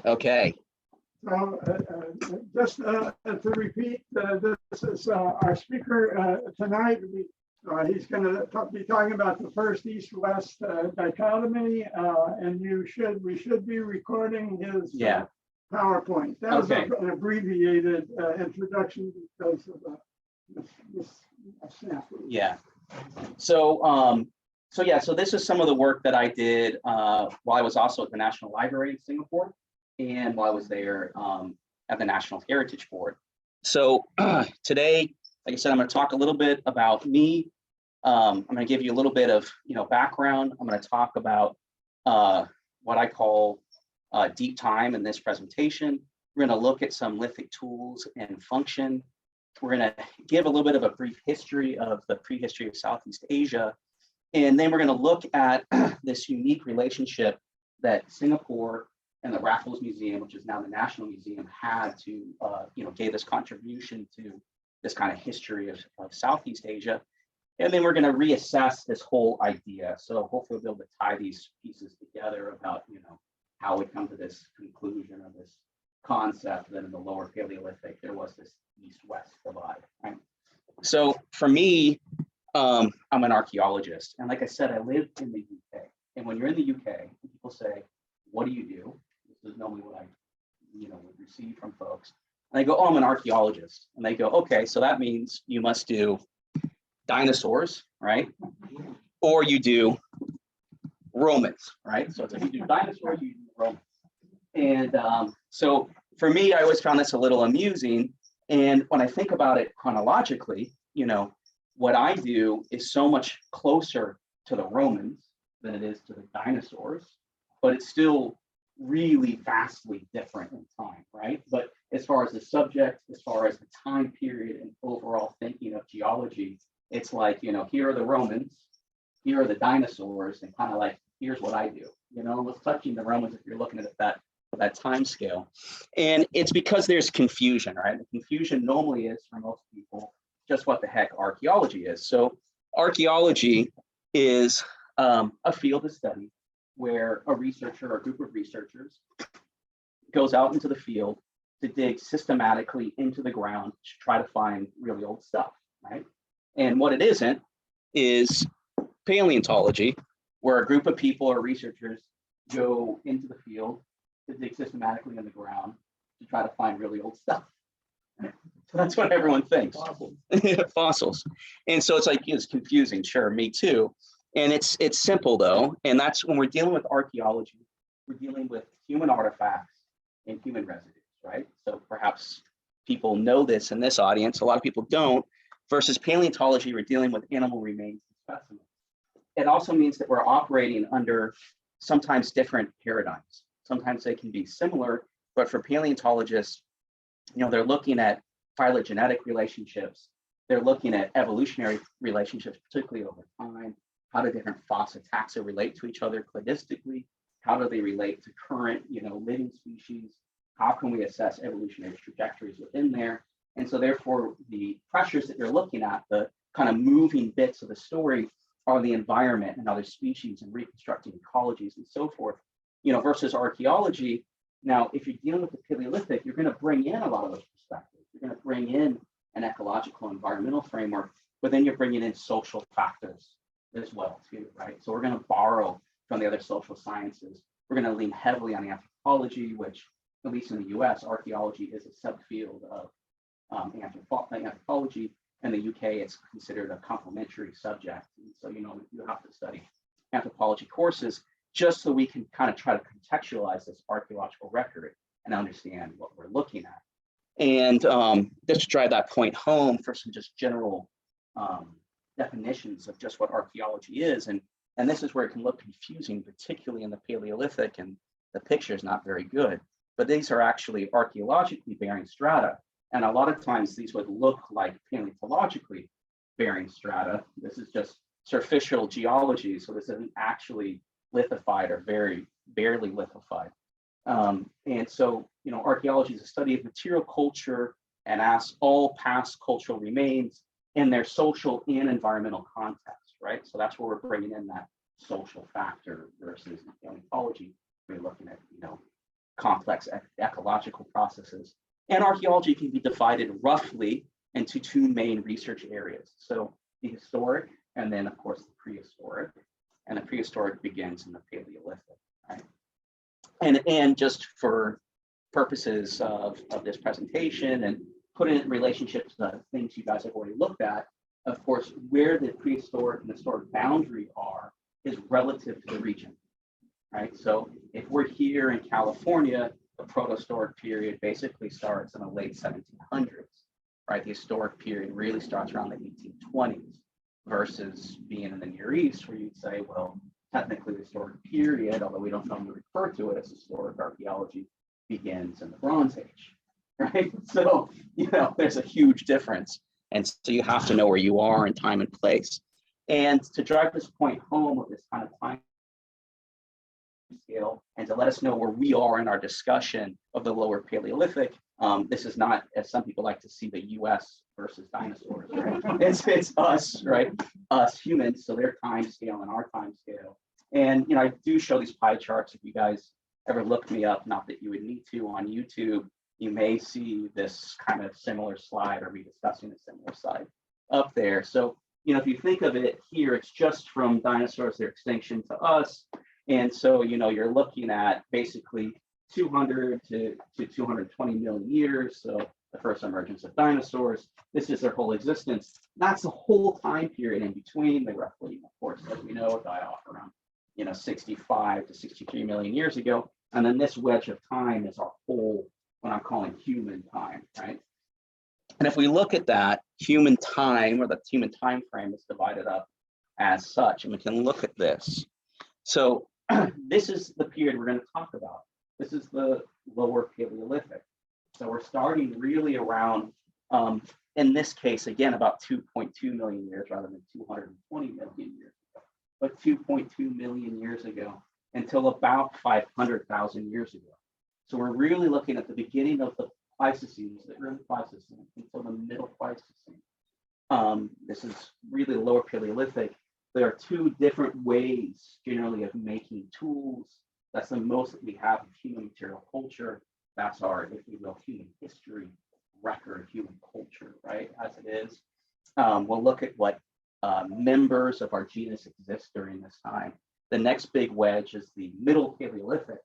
Okay. Just to repeat, this is our speaker tonight. He's going to be talking about the first East-West dichotomy, and we should be recording his PowerPoint. That was an abbreviated introduction because of this snafu. Yeah. So this is some of the work that I did while I was also at the National Library in Singapore, and while I was there at the National Heritage Board. So today, like I said, I'm going to talk a little bit about me. I'm going to give you a little bit of background. I'm going to talk about what I call deep time in this presentation. We're going to look at some lithic tools and function. We're going to give a little bit of a brief history of the prehistory of Southeast Asia. And then we're going to look at this unique relationship that Singapore and the Raffles Museum, which is now the National Museum, had to, gave this contribution to this kind of history of Southeast Asia. And then we're going to reassess this whole idea. So hopefully we'll be able to tie these pieces together about, how we come to this conclusion of this concept that in the Lower Paleolithic, there was this East-West divide, right? So for me, I'm an archaeologist. And like I said, I live in the UK. And when you're in the UK, people say, what do you do? This is normally what I, would receive from folks. And I go, oh, I'm an archaeologist. And they go, okay, so that means you must do dinosaurs, right? Or you do Romans, right? So it's like you do dinosaurs, you do Romans. And so for me, I always found this a little amusing. And when I think about it chronologically, what I do is so much closer to the Romans than it is to the dinosaurs, but it's still really vastly different in time, right? But as far as the subject, as far as the time period and overall thinking of geology, it's like, here are the Romans, here are the dinosaurs, and kind of like, here's what I do. With touching the Romans, if you're looking at that time scale. And it's because there's confusion, right? The confusion normally is for most people just what the heck archaeology is. So archaeology is a field of study where a researcher or a group of researchers goes out into the field to dig systematically into the ground to try to find really old stuff, right? And what it isn't is paleontology, where a group of people or researchers go into the field to dig systematically in the ground to try to find really old stuff. So that's what everyone thinks. Fossils. And so it's like, it's confusing. Sure, me too. And it's simple though. And that's when we're dealing with archaeology, we're dealing with human artifacts and human residues, right? So perhaps people know this in this audience, a lot of people don't. Versus paleontology, we're dealing with animal remains and specimens. It also means that we're operating under sometimes different paradigms. Sometimes they can be similar, but for paleontologists, they're looking at phylogenetic relationships. They're looking at evolutionary relationships, particularly over time. How do different phosphotaxa relate to each other cladistically? How do they relate to current, living species? How can we assess evolutionary trajectories within there? And so therefore, the pressures that you're looking at, the kind of moving bits of the story, are the environment and other species and reconstructing ecologies and so forth, versus archaeology. Now, if you're dealing with the Paleolithic, you're going to bring in a lot of those perspectives. You're going to bring in an ecological environmental framework, but then you're bringing in social factors as well, too, right? So we're going to borrow from the other social sciences. We're going to lean heavily on anthropology, which, at least in the US, archaeology is a subfield of anthropology. In the UK, it's considered a complementary subject. And so, you have to study anthropology courses just so we can kind of try to contextualize this archaeological record and understand what we're looking at. And just to drive that point home for some just general definitions of just what archaeology is. And this is where it can look confusing, particularly in the Paleolithic, and the picture is not very good. But these are actually archaeologically bearing strata. And a lot of times these would look like paleontologically bearing strata. This is just superficial geology. So this isn't actually lithified or very barely lithified. And so, archaeology is a study of material culture and asks all past cultural remains in their social and environmental context, right? So that's where we're bringing in that social factor versus paleontology. We're looking at, complex ecological processes. And archaeology can be divided roughly into two main research areas. So the historic, and then of course the prehistoric. And the prehistoric begins in the Paleolithic, right? And just for purposes of this presentation and put it in relationship to the things you guys have already looked at, of course, where the prehistoric and historic boundary are is relative to the region, right? So if we're here in California, the protohistoric period basically starts in the late 1700s, right? The historic period really starts around the 1820s versus being in the Near East, where you'd say, well, technically the historic period, although we don't normally refer to it as historic archaeology, begins in the Bronze Age, right? So, there's a huge difference. And so you have to know where you are in time and place. And to drive this point home with this kind of time scale and to let us know where we are in our discussion of the Lower Paleolithic, this is not, as some people like to see, the US versus dinosaurs, right? It's us, right? Us humans, so their time scale and our time scale. And, I do show these pie charts. If you guys ever look me up, not that you would need to, on YouTube, you may see this kind of similar slide or me discussing a similar slide up there. So, if you think of it here, it's just from dinosaurs, their extinction to us. And so, you're looking at basically 200 to 220 million years. So the first emergence of dinosaurs, this is their whole existence. That's the whole time period in between. They roughly, of course, as we know, die off around, 65 to 63 million years ago. And then this wedge of time is our whole, what I'm calling human time, right? And if we look at that, human time, or the human time frame, is divided up as such, and we can look at this. So this is the period we're going to talk about. This is the Lower Paleolithic. So we're starting really around, in this case, again, about 2.2 million years rather than 220 million years ago, but 2.2 million years ago until about 500,000 years ago. So we're really looking at the beginning of the Pleistocene, the early Pleistocene, until the Middle Pleistocene. This is really the Lower Paleolithic. There are two different ways generally of making tools. That's the most that we have of human material culture. That's our, if you will, human history record of human culture, right, as it is. We'll look at what members of our genus exist during this time. The next big wedge is the Middle Paleolithic,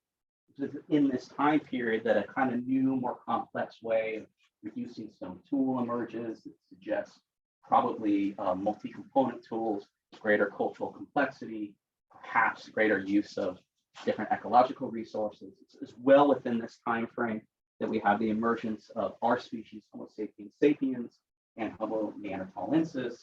which is in this time period that a kind of new, more complex way of reducing stone tool emerges. It suggests probably multi-component tools, greater cultural complexity, perhaps greater use of different ecological resources. It's well within this time frame that we have the emergence of our species, Homo sapiens sapiens, and Homo neanderthalensis,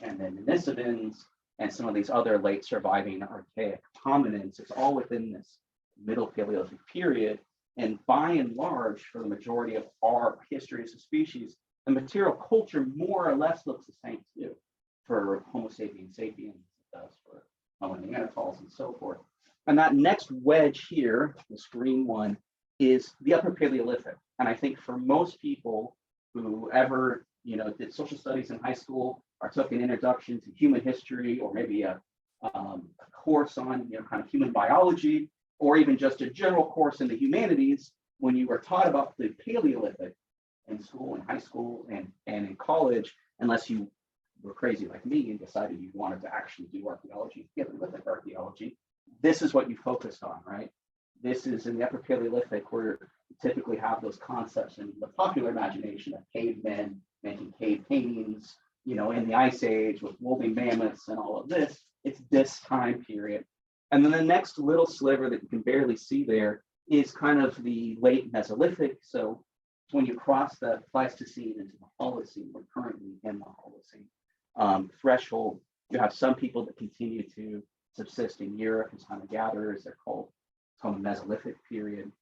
and then Denisovans, and some of these other late surviving archaic hominins. It's all within this Middle Paleolithic period. And by and large, for the majority of our history as a species, the material culture more or less looks the same too, for Homo sapiens sapiens, it does for Homo neanderthals and so forth. And that next wedge here, this green one, is the Upper Paleolithic. And I think for most people who ever, did social studies in high school or took an introduction to human history, or maybe a course on, kind of human biology, or even just a general course in the humanities, when you were taught about the Paleolithic in school, in high school, and in college, unless you were crazy like me and decided you wanted to actually do archaeology, Paleolithic archaeology, this is what you focused on, right? This is in the Upper Paleolithic, where you typically have those concepts in the popular imagination of cavemen making cave paintings, in the Ice Age with woolly mammoths and all of this. It's this time period. And then the next little sliver that you can barely see there is kind of the late Mesolithic. So when you cross the Pleistocene into the Holocene, we're currently in the Holocene threshold. You have some people that continue to subsist in Europe as hunter-gatherers. They're called, it's called the Mesolithic period.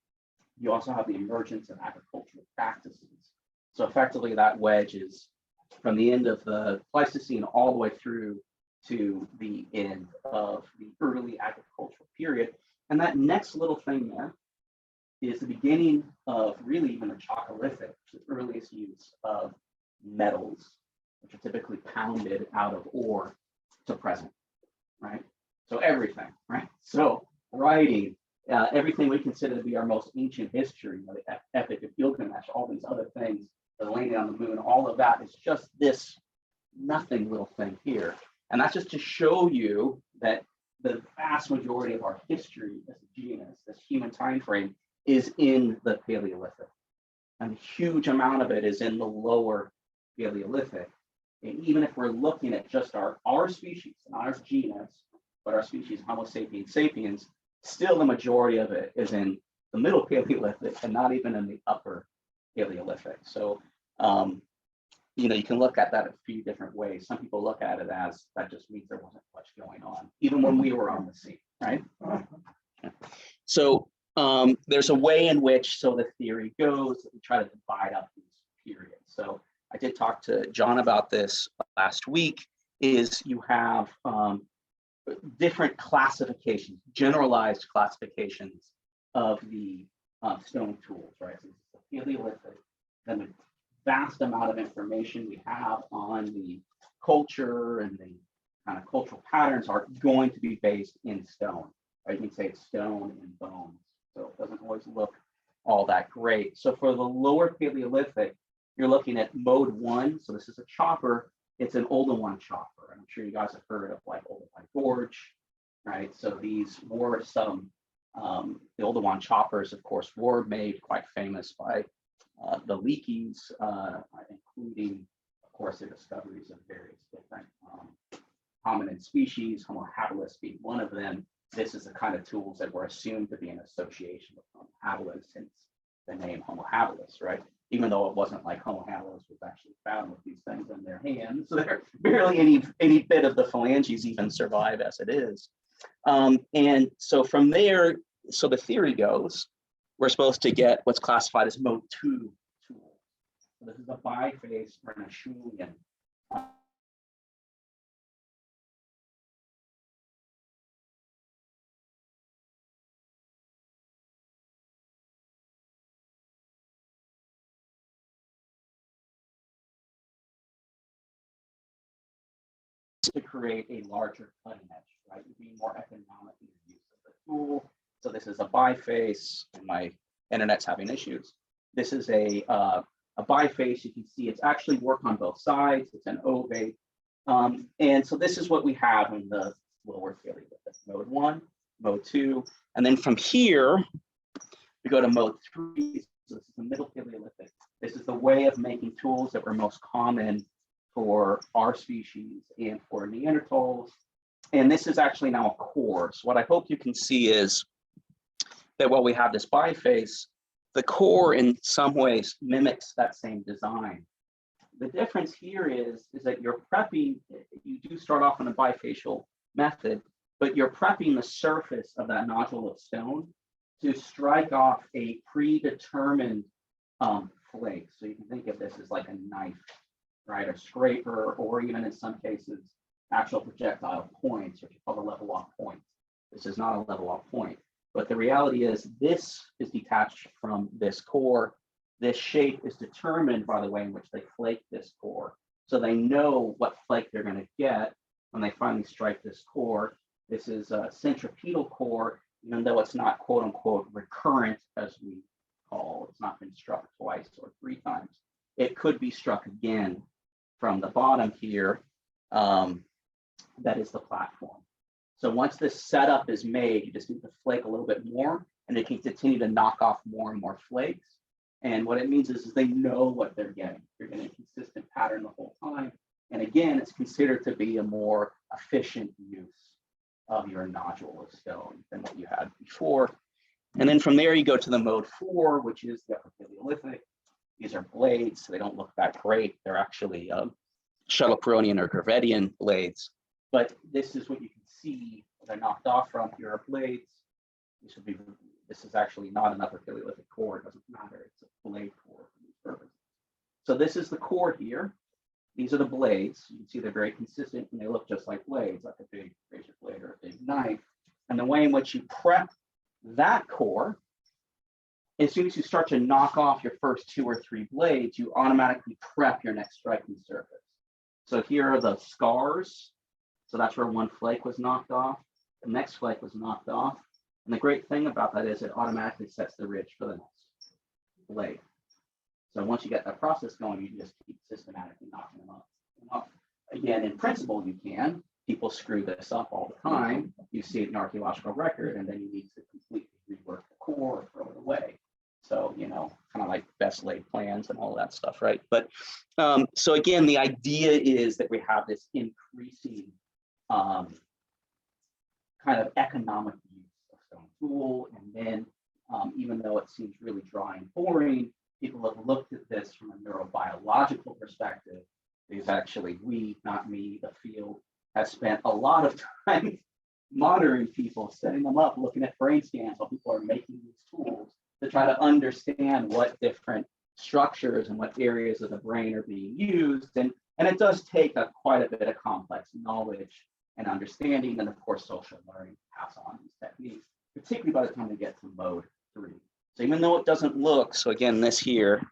You also have the emergence of agricultural practices. So effectively that wedge is from the end of the Pleistocene all the way through to the end of the early agricultural period. And that next little thing there is the beginning of really even the Chalcolithic, the earliest use of metals, which are typically pounded out of ore to present, right? So everything, right? So writing, everything we consider to be our most ancient history, you know, the Epic of Gilgamesh, all these other things, the landing on the moon, all of that is just this nothing little thing here. And that's just to show you that the vast majority of our history as a genus, this human time frame, is in the Paleolithic. And a huge amount of it is in the Lower Paleolithic. And even if we're looking at just our species, not our genus, but our species, Homo sapiens sapiens, still the majority of it is in the Middle Paleolithic and not even in the Upper Paleolithic. So, you know, you can look at that a few different ways. Some people look at it as that just means there wasn't much going on, even when we were on the scene, right? So there's a way in which, so the theory goes, that we try to divide up these periods. So I did talk to John about this last week, is you have different classifications, generalized classifications of the stone tools, right? So this is the Paleolithic, then the vast amount of information we have on the culture and the kind of cultural patterns are going to be based in stone, right? You can say it's stone and bones, so it doesn't always look all that great. So for the Lower Paleolithic, you're looking at mode 1. So this is a chopper. It's an Oldowan chopper. I'm sure you guys have heard of like Oldowan Gorge, right? So these were some, the Oldowan choppers, of course, were made quite famous by the Leakeys, including, of course, the discoveries of various different hominid species, Homo habilis being one of them. This is the kind of tools that were assumed to be in association with Homo habilis, hence the name Homo habilis, right? Even though it wasn't like Homo habilis was actually found with these things in their hands. So there barely any bit of the phalanges even survive as it is. And so from there, so the theory goes, we're supposed to get what's classified as mode 2 tool. So this is a biface or an Acheulean. To create a larger cutting edge, right? To be more economic in the use of the tool. So this is a biface, and my internet's having issues. This is a biface. You can see it's actually work on both sides. It's an ovate. And so this is what we have in the Lower Paleolithic, mode 1, mode 2. And then from here, we go to mode 3. So this is the Middle Paleolithic. This is the way of making tools that were most common for our species and for Neanderthals. And this is actually now a core. So what I hope you can see is that while we have this biface, the core in some ways mimics that same design. The difference here is that you're prepping, you do start off in a bifacial method, but you're prepping the surface of that nodule of stone to strike off a predetermined flake. So you can think of this as like a knife, right? A scraper, or even in some cases, actual projectile points, which is called a level off point. This is not a level off point. But the reality is this is detached from this core. This shape is determined by the way in which they flake this core. So they know what flake they're going to get when they finally strike this core. This is a centripetal core, even though it's not quote unquote recurrent, as we call, it's not been struck twice or 3 times. It could be struck again from the bottom here. That is the platform. So once this setup is made, you just need to flake a little bit more, and they can continue to knock off more and more flakes. And what it means is they know what they're getting. You're getting a consistent pattern the whole time. And again, it's considered to be a more efficient use of your nodule of stone than what you had before. And then from there, you go to the mode 4, which is the Upper Paleolithic. These are blades, so they don't look that great. They're actually Shuttleperonian or Gravettian blades. But this is what you can see they're knocked off from. Here are blades. This is actually not an Upper Paleolithic core. It doesn't matter. It's a blade core for these purposes. So this is the core here. These are the blades. You can see they're very consistent, and they look just like blades, like a big razor blade or a big knife. And the way in which you prep that core, as soon as you start to knock off your first 2 or 3 blades, you automatically prep your next striking surface. So here are the scars. So that's where one flake was knocked off. The next flake was knocked off. And the great thing about that is it automatically sets the ridge for the next blade. So once you get that process going, you just keep systematically knocking them up. Again, in principle, you can. People screw this up all the time. You see it in archaeological record, and then you need to completely rework the core or throw it away. So, you know, kind of like best laid plans and all that stuff, right? But so again, the idea is that we have this increasing kind of economic use of stone tool. And then even though it seems really dry and boring, people have looked at this from a neurobiological perspective. Because actually we, not me, the field, has spent a lot of time monitoring people, setting them up, looking at brain scans while people are making these tools to try to understand what different structures and what areas of the brain are being used. And it does take quite a bit of complex knowledge and understanding, and of course, social learning to pass on these techniques, particularly by the time we get to mode 3. So even though it doesn't look, so again, this here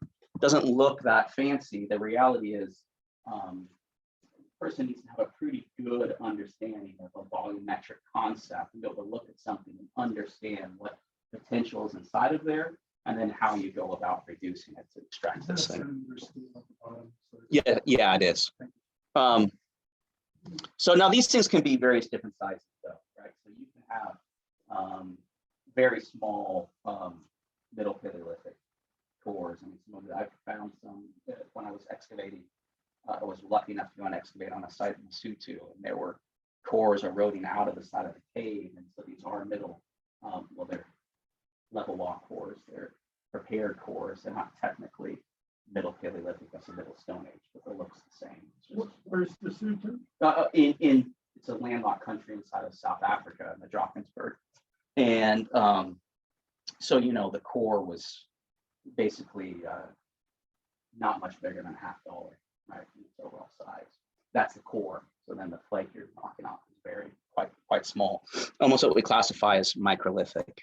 doesn't look that fancy, the reality is the person needs to have a pretty good understanding of a volumetric concept and be able to look at something and understand what potential is inside of there, and then how you go about reducing it to extract this thing. Yeah, it is. So now these things can be various different sizes, though, right? So you can have very small Middle Philiolithic cores. I mean, I found some when I was excavating. I was lucky enough to go and excavate on a site in Lesotho, and there were cores eroding out of the side of the cave. And so these are middle, well, they're level walk cores, they're prepared cores. They're not technically Middle Paleolithic, that's a Middle Stone Age, but it looks the same. Where's Lesotho? It's a landlocked country inside of South Africa in the Drakensberg. And so, you know, the core was basically not much bigger than $50, right, in its overall size. That's the core. So then the flake you're knocking off is very quite small, almost what we classify as microlithic.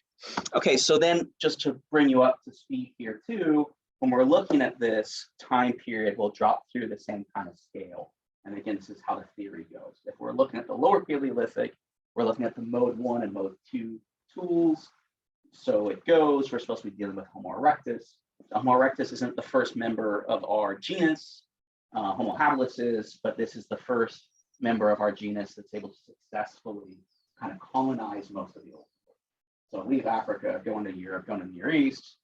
Okay, so then just to bring you up to speed here too, when we're looking at this time period, we'll drop through the same kind of scale. And again, this is how the theory goes. If we're looking at the Lower Paleolithic, we're looking at the mode 1 and mode 2 tools. So it goes, we're supposed to be dealing with Homo erectus. Homo erectus isn't the first member of our genus. Homo habilis is, but this is the first member of our genus that's able to successfully kind of colonize most of the old world. So leave Africa, go into Europe, go into the Near East,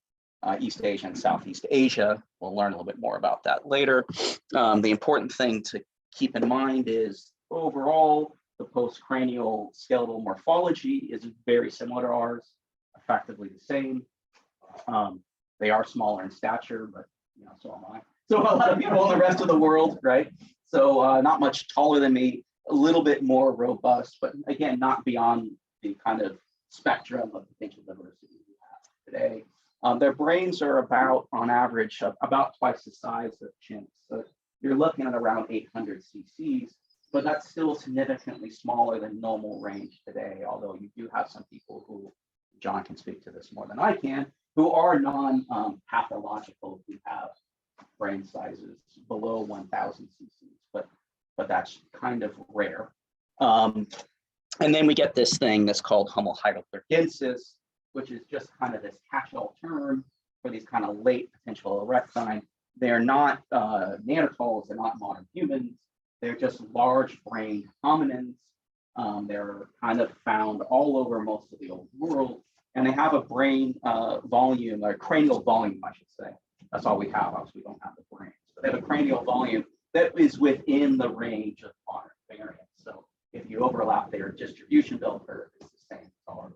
East Asia and Southeast Asia. We'll learn a little bit more about that later. The important thing to keep in mind is overall, the post-cranial skeletal morphology is very similar to ours, effectively the same. They are smaller in stature, but you know, so am I. So a lot of people in the rest of the world, right? So not much taller than me, a little bit more robust, but again, not beyond the kind of spectrum of potential diversity we have today. Their brains are about, on average, about twice the size of chimps. So you're looking at around 800 cc's, but that's still significantly smaller than normal range today, although you do have some people who, John can speak to this more than I can, who are non-pathological, who have brain sizes below 1000 cc's, but that's kind of rare. And then we get this thing that's called Homo Heidelbergensis, which is just kind of this catch-all term for these kind of late potential erectine. They're not Neanderthals, they're not modern humans, they're just large-brained hominins. They're kind of found all over most of the old world, and they have a brain volume, or cranial volume, I should say. That's all we have, obviously we don't have the brains, but they have a cranial volume that is within the range of modern variants. So if you overlap their distribution bell curve, it's the same as ours,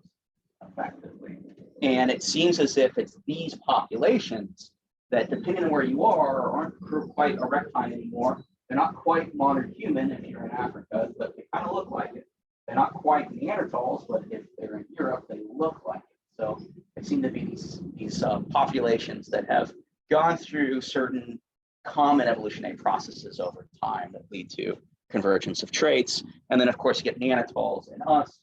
effectively. And it seems as if it's these populations that, depending on where you are, aren't quite erectine anymore. They're not quite modern human if you're in Africa, but they kind of look like it. They're not quite Neanderthals, but if they're in Europe, they look like it. So it seems to be these populations that have gone through certain common evolutionary processes over time that lead to convergence of traits. And then, of course, you get Neanderthals and us.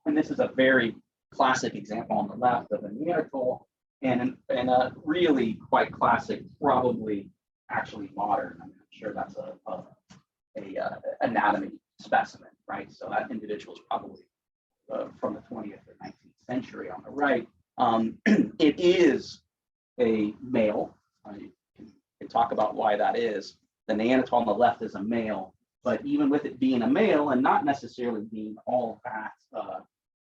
And this is a very classic example on the left of a Neanderthal, and a really quite classic, probably actually modern. I'm sure that's a anatomy specimen, right? So that individual is probably from the 20th or 19th century on the right. It is a male. You can talk about why that is. The Neanderthal on the left is a male, but even with it being a male and not necessarily being all that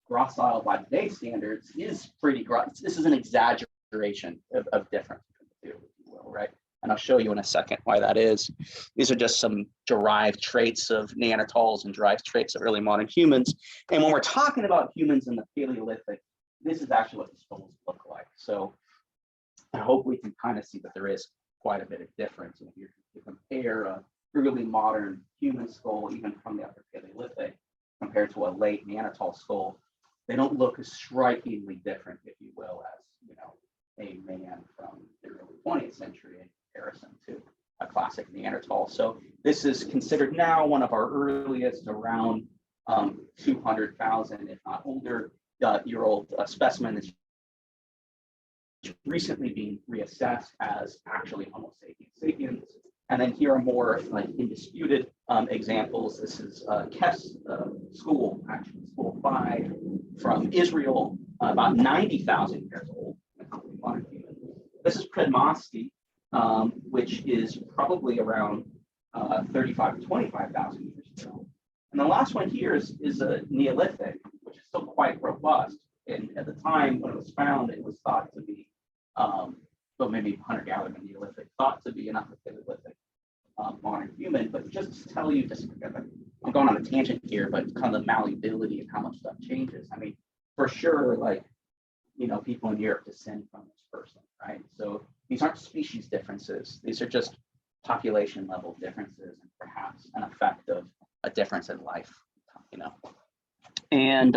gracile by today's standards, is pretty gross. This is an exaggeration of difference between the two, if you will, right? And I'll show you in a second why that is. These are just some derived traits of Neanderthals and derived traits of early modern humans. And when we're talking about humans in the Paleolithic, this is actually what the skulls look like. So I hope we can kind of see that there is quite a bit of difference. And if you compare a early modern human skull, even from the Upper Paleolithic, compared to a late Neanderthal skull, they don't look as strikingly different, if you will, as a man from the early 20th century in comparison to a classic Neanderthal. So this is considered now one of our earliest, around 200,000, if not older, year old specimen that's recently being reassessed as actually Homo sapiens sapiens. And then here are more like indisputed examples. This is Kef's school, actually school 5 from Israel, about 90,000 years old. This is Predmosty, which is probably around 35 to 25,000 years ago. And the last one here is a Neolithic, which is still quite robust. And at the time when it was found, it was thought to be, well, maybe hunter-gatherer Neolithic, thought to be an Upper Paleolithic modern human. But just to tell you, I'm going on a tangent here, but kind of the malleability and how much stuff changes. I mean, for sure, like, people in Europe descend from this person, right? So these aren't species differences. These are just population level differences and perhaps an effect of a difference in life, And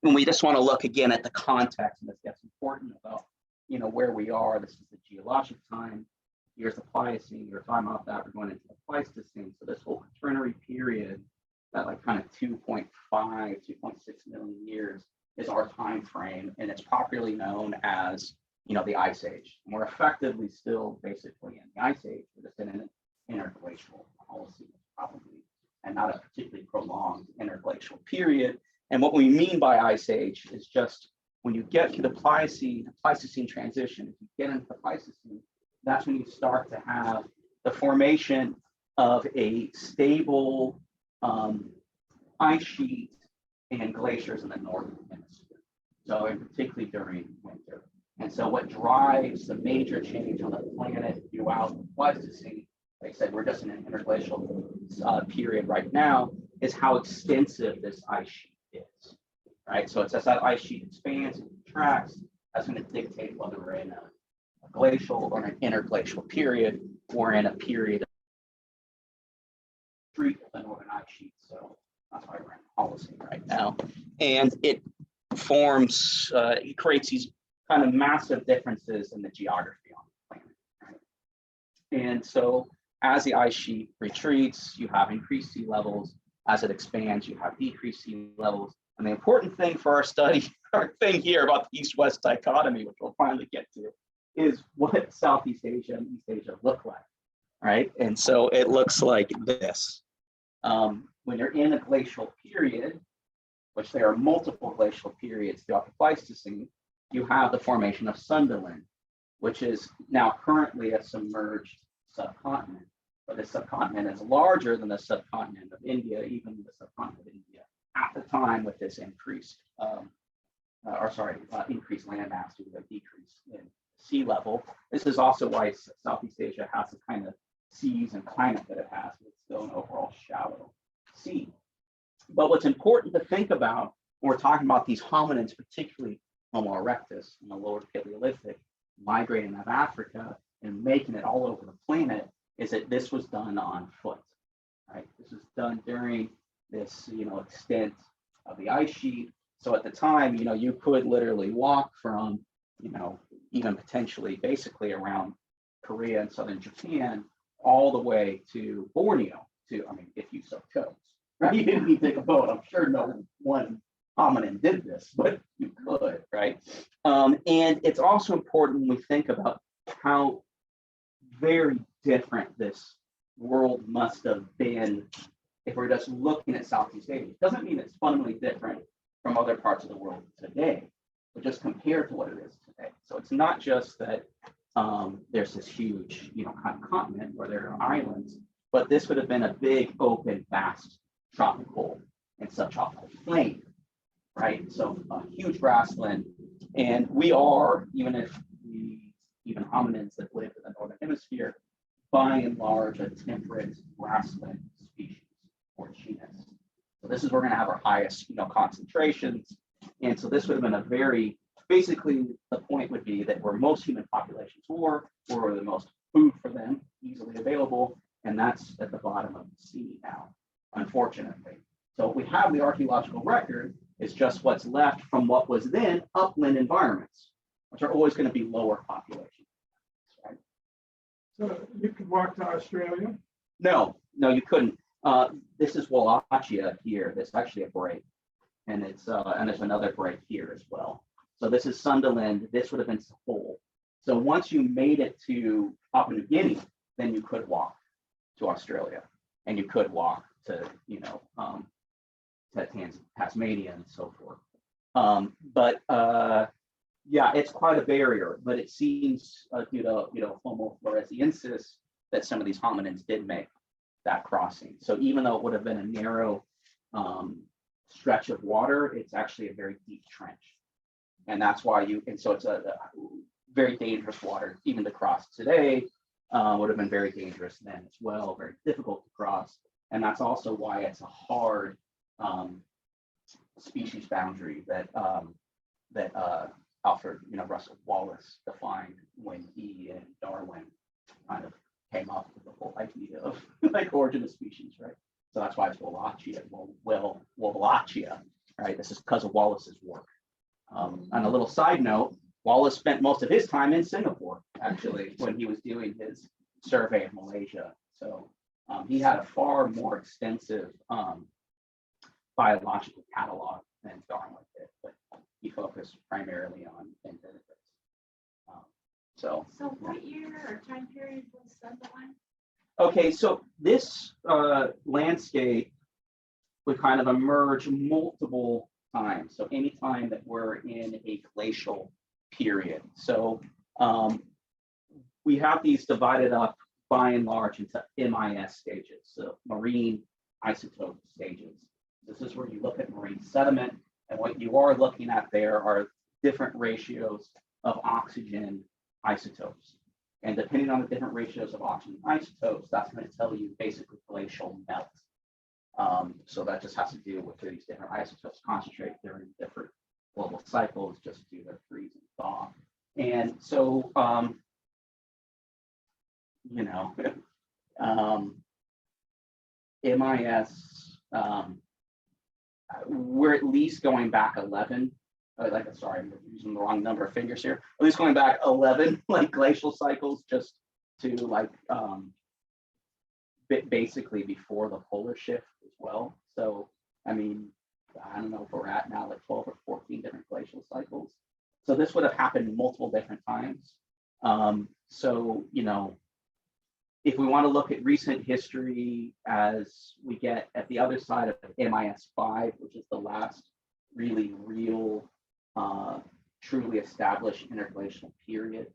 when we just want to look again at the context, and this gets important about, where we are. This is the geologic time. Here's the Pliocene. You're talking about that. We're going into the Pleistocene. So this whole Quaternary period, that like kind of 2.5, 2.6 million years, is our time frame, and it's popularly known as the Ice Age. And we're effectively still basically in the Ice Age. We're just in an interglacial Holocene, probably, and not a particularly prolonged interglacial period. And what we mean by Ice Age is just when you get to the Pleistocene transition, if you get into the Pleistocene, that's when you start to have the formation of a stable ice sheet and glaciers in the northern hemisphere. So, and particularly during winter. And so what drives the major change on the planet throughout the Pleistocene, like I said, we're just in an interglacial period right now, is how extensive this ice sheet is, right? So it's as that ice sheet expands and contracts, that's going to dictate whether we're in a glacial or an interglacial period, or in a period of streak of the northern ice sheet. So that's why we're in Holocene right now. And it forms, it creates these kind of massive differences in the geography on the planet, right? And so as the ice sheet retreats, you have increased sea levels. As it expands, you have decreased sea levels. And the important thing for our study, our thing here about the East-West Dichotomy, which we'll finally get to, is what Southeast Asia and East Asia look like, right? And so it looks like this. When you're in a glacial period, which there are multiple glacial periods throughout the Pleistocene, you have the formation of Sunderland, which is now currently a submerged subcontinent. But the subcontinent is larger than the subcontinent of India, even the subcontinent of India at the time with this increased, increased landmass due to a decrease in sea level. This is also why Southeast Asia has the kind of seas and climate that it has. It's still an overall shallow sea. But what's important to think about when we're talking about these hominins, particularly Homo erectus in the Lower Paleolithic, migrating out of Africa and making it all over the planet, is that this was done on foot, right? This was done during this, extent of the ice sheet. So at the time, you could literally walk from, even potentially basically around Korea and southern Japan, all the way to Borneo, if you so chose, right? You didn't need to take a boat. I'm sure no one hominin did this, but you could, right? And it's also important when we think about how very different this world must have been if we're just looking at Southeast Asia. It doesn't mean it's fundamentally different from other parts of the world today, but just compared to what it is today. So it's not just that there's this huge, kind of continent where there are islands, but this would have been a big, open, vast tropical and subtropical plain, right? So a huge grassland, and we are, even hominids that live in the northern hemisphere, by and large, a temperate grassland species or genus. So this is where we're going to have our highest, concentrations, and so this would have been basically the point would be that where most human populations were the most food for them, easily available, and that's at the bottom of the sea now, unfortunately. So we have the archaeological record, it's just what's left from what was then upland environments, which are always going to be lower population. Right? So you could walk to Australia? No, you couldn't. This is Wallachia here. There's actually a break, and there's another break here as well. So this is Sunderland. This would have been Sahol. So once you made it to Papua New Guinea, then you could walk to Australia, and you could walk to Tasmania and so forth. Yeah, it's quite a barrier, but it seems due to Homo Heidelbergensis that some of these hominins did make that crossing. So even though it would have been a narrow stretch of water, it's actually a very deep trench. And that's why so it's a very dangerous water, even to cross today, would have been very dangerous then as well, very difficult to cross. And that's also why it's a hard species boundary that Alfred, Russel Wallace defined when he and Darwin kind of came up with the whole idea of like origin of species, right? So that's why it's Wallachia, Wallachia, right? This is because of Wallace's work. On a little side note, Wallace spent most of his time in Singapore, actually, when he was doing his survey of Malaysia. So he had a far more extensive biological catalog than Darwin did, but he focused primarily on invertebrates. So what year or time period was Sunderland? Okay, so this landscape would kind of emerge multiple times. So anytime that we're in a glacial period. So we have these divided up by and large into MIS stages, so marine isotope stages. This is where you look at marine sediment, and what you are looking at there are different ratios of oxygen isotopes. And depending on the different ratios of oxygen isotopes, that's going to tell you basically glacial melt. So that just has to do with these different isotopes concentrate during different global cycles just due to freeze and thaw. And so, MIS, we're at least going back 11. Sorry, I'm using the wrong number of fingers here. At least going back 11 glacial cycles just to basically before the polar shift as well. So I mean, I don't know if we're at now 12 or 14 different glacial cycles. So this would have happened multiple different times. So if we want to look at recent history as we get at the other side of MIS 5, which is the last really real truly established interglacial period.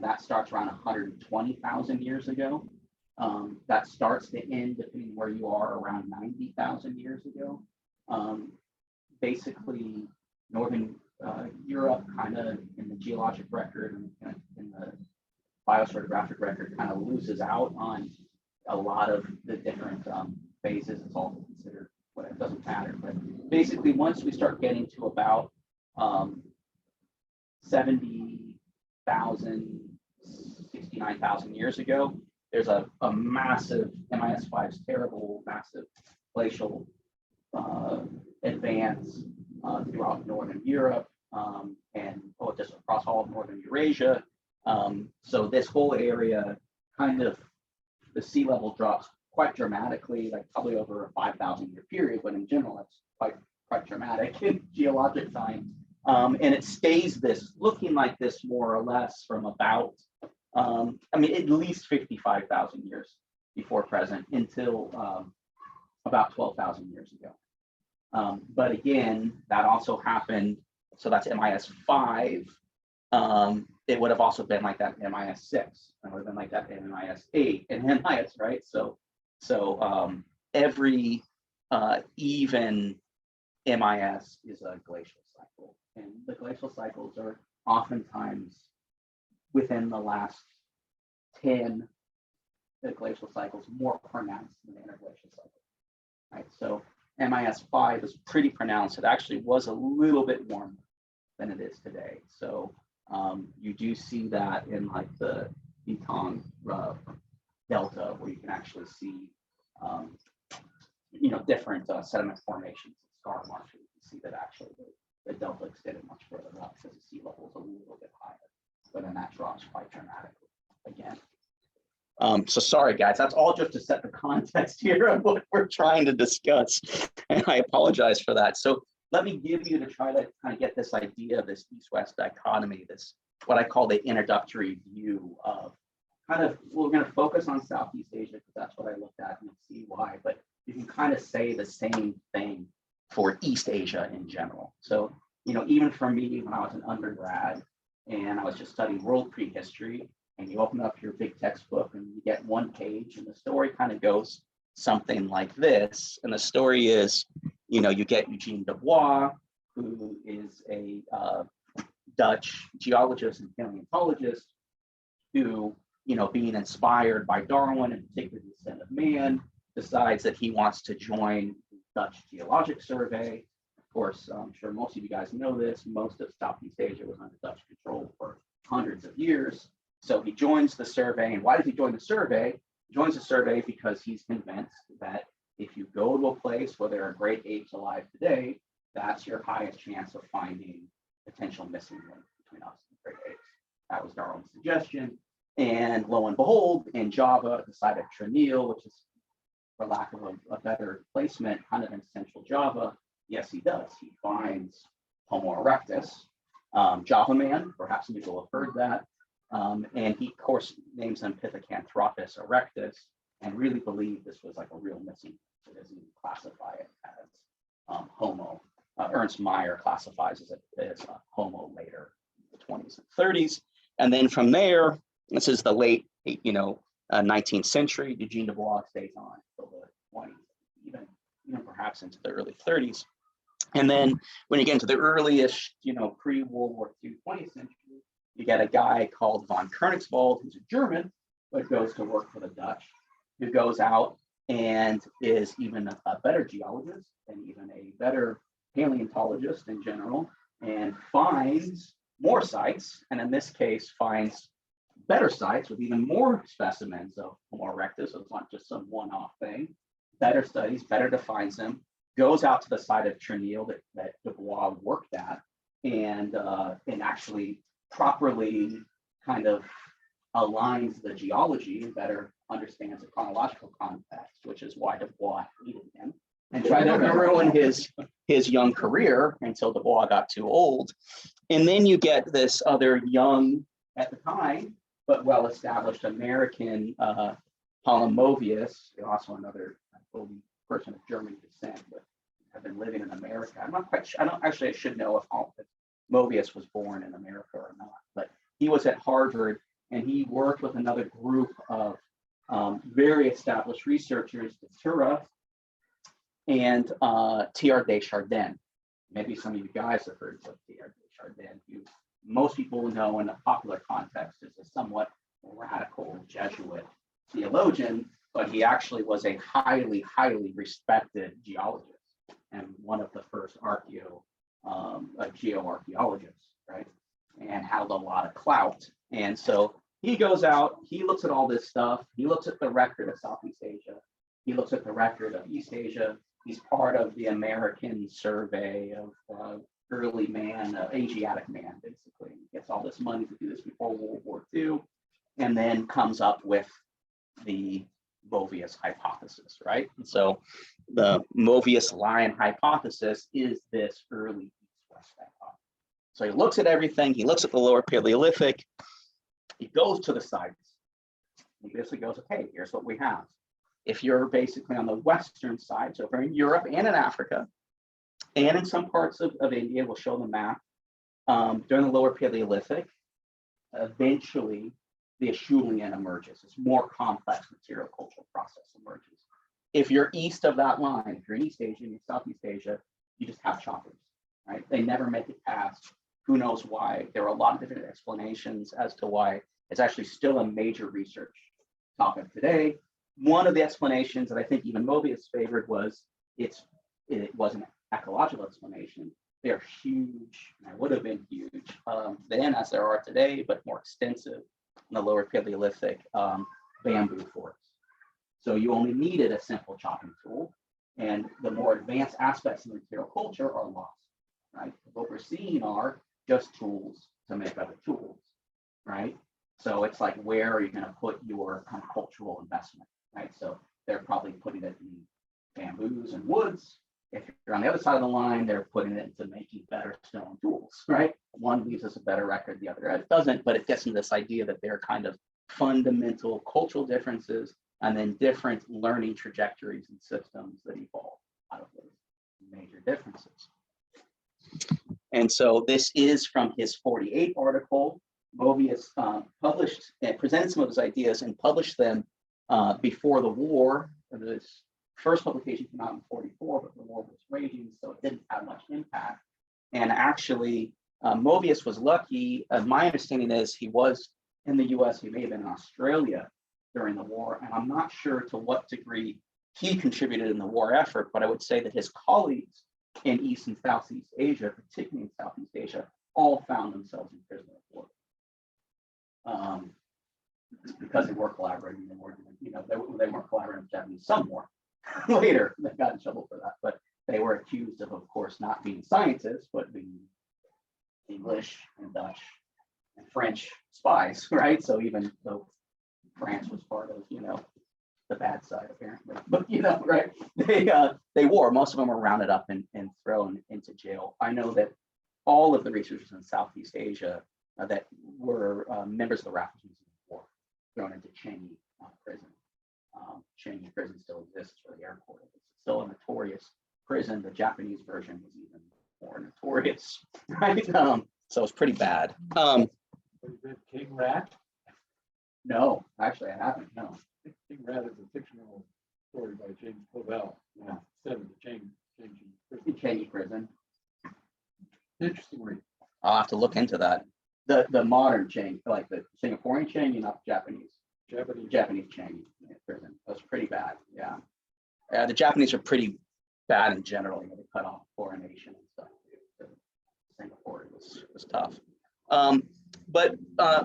That starts around 120,000 years ago. That starts to end, depending where you are, around 90,000 years ago. Basically, Northern Europe kind of in the geologic record and in the biostratigraphic record kind of loses out on a lot of the different phases. It's all considered, what it doesn't matter. But basically, once we start getting to about 70,000, 69,000 years ago, there's a massive, MIS5's terrible, massive glacial advance throughout Northern Europe and just across all of Northern Eurasia. So this whole area, kind of, the sea level drops quite dramatically, like probably over a 5,000 year period, but in general, that's quite dramatic in geologic time. And it stays looking like this more or less from about, at least 55,000 years before present until about 12,000 years ago. But again, that also happened. So that's MIS 5. It would have also been like that in MIS 6. It would have been like that in MIS 8 and MIS, right? So every even MIS is a glacial cycle, and the glacial cycles are oftentimes within the last 10 the glacial cycles more pronounced than the interglacial cycle, right? So MIS 5 is pretty pronounced. It actually was a little bit warmer than it is today. So you do see that in like the Mekong Delta, where you can actually see, different sediment formations and scar marshes. You can see that actually the delta extended much further up because the sea level is a little bit higher, but then that drops quite dramatically again. So sorry, guys, that's all just to set the context here of what we're trying to discuss, and I apologize for that. So let me give you to try to kind of get this idea of this East-West dichotomy, this what I call the introductory view of kind of, we're going to focus on Southeast Asia because that's what I looked at and you'll see why, but you can kind of say the same thing for East Asia in general. So, even for me, when I was an undergrad and I was just studying world prehistory, and you open up your big textbook and you get one page and the story kind of goes something like this. And the story is, you get Eugene Dubois, who is a Dutch geologist and paleontologist who, being inspired by Darwin and particularly the descent of man, decides that he wants to join the Dutch Geologic Survey. Of course, I'm sure most of you guys know this, most of Southeast Asia was under Dutch control for hundreds of years. So he joins the survey. And why does he join the survey? He joins the survey because he's convinced that if you go to a place where there are great apes alive today, that's your highest chance of finding potential missing link between us and great apes. That was Darwin's suggestion. And lo and behold, in Java, the site of Triniel, which is, for lack of a better placement, kind of in central Java, yes, he does. He finds Homo erectus, Java man, perhaps some people have heard that. And he, of course, names him Pithecanthropus erectus and really believed this was like a real missing. So doesn't even classify it as Homo. Ernst Mayr classifies it as Homo later in the 20s and 30s. And then from there, this is the late, 19th century. Eugene Dubois stays on until the 20s, even perhaps into the early 30s. And then when you get into the earliest, pre-World War II 20th century, you get a guy called von Königswald, who's a German, but goes to work for the Dutch, who goes out and is even a better geologist and even a better paleontologist in general, and finds more sites, and in this case finds better sites with even more specimens of Homo erectus, so it's not just some one-off thing, better studies, better defines them, goes out to the site of Triniel that Dubois worked at, and actually properly kind of aligns the geology and better understands the chronological context, which is why Dubois hated him and tried to ruin his young career until Dubois got too old. And then you get this other young, at the time, but well-established American Palaemovius, also another person of German descent, but have been living in America. I'm not quite sure, I should know if Movius was born in America or not, but he was at Harvard and he worked with another group of very established researchers, Tura and T.R. Deschardins. Maybe some of you guys have heard of T.R. Deschardins, who most people know in a popular context is a somewhat radical Jesuit theologian, but he actually was a highly, highly respected geologist and one of the first geoarchaeologists, right? And had a lot of clout. And so he goes out, he looks at all this stuff, he looks at the record of Southeast Asia, he looks at the record of East Asia, he's part of the American survey of early man, Asiatic man, basically. He gets all this money to do this before World War II, and then comes up with the Movius hypothesis, right? And so the Movius lion hypothesis is this early East-West dichotomy. So he looks at everything, he looks at the Lower Paleolithic, he goes to the sites, he basically goes, okay, here's what we have. If you're basically on the western side, so if you're in Europe and in Africa, and in some parts of India. We'll show the map. During the Lower Paleolithic, eventually the Acheulean emerges. It's more complex material cultural process emerges. If you're east of that line, if you're in East Asia, and Southeast Asia, you just have choppers, right? They never make it past. Who knows why? There are a lot of different explanations as to why. It's actually still a major research topic today. One of the explanations that I think even Mobius favored was it was an ecological explanation. They're huge, and would have been huge then as there are today, but more extensive in the Lower Paleolithic bamboo forests. So you only needed a simple chopping tool, and the more advanced aspects of material culture are lost, right? What we're seeing are just tools to make other tools, right? So it's like, where are you going to put your kind of cultural investment, right? So they're probably putting it in bamboos and woods. If you're on the other side of the line, they're putting it into making better stone tools, right? One leaves us a better record, the other doesn't, but it gets into this idea that they're kind of fundamental cultural differences and then different learning trajectories and systems that evolve out of those major differences. And so this is from his 48 article. Mobius published and presented some of his ideas and published them before the war. This first publication came out in 44, but the war was raging, so it didn't have much impact. And actually, Mobius was lucky. My understanding is he was in the US, he may have been in Australia during the war, and I'm not sure to what degree he contributed in the war effort, but I would say that his colleagues in East and Southeast Asia, particularly in Southeast Asia, all found themselves in prisoner of war. Because they were collaborating, they weren't collaborating with Japanese some more. Later, they got in trouble for that, but they were accused of course, not being scientists, but being English and Dutch and French spies, right? So even though France was part of, the bad side apparently, but right? They were. Most of them were rounded up and thrown into jail. I know that all of the researchers in Southeast Asia that were members of the Raffles Museum were thrown into Changi prison. Changi prison still exists for the airport. It's still a notorious prison. The Japanese version was even more notorious, right? So it's pretty bad. King Rat? No, actually, I haven't. No. King Rat is a fictional story by James Clavell. Instead of the Changi prison. Interesting read. I'll have to look into that. The modern Changi, like the Singaporean Changi, not the Japanese. Japanese Changi prison. That's pretty bad. Yeah. The Japanese are pretty bad in general. They cut off coronation and stuff. Singapore was tough. But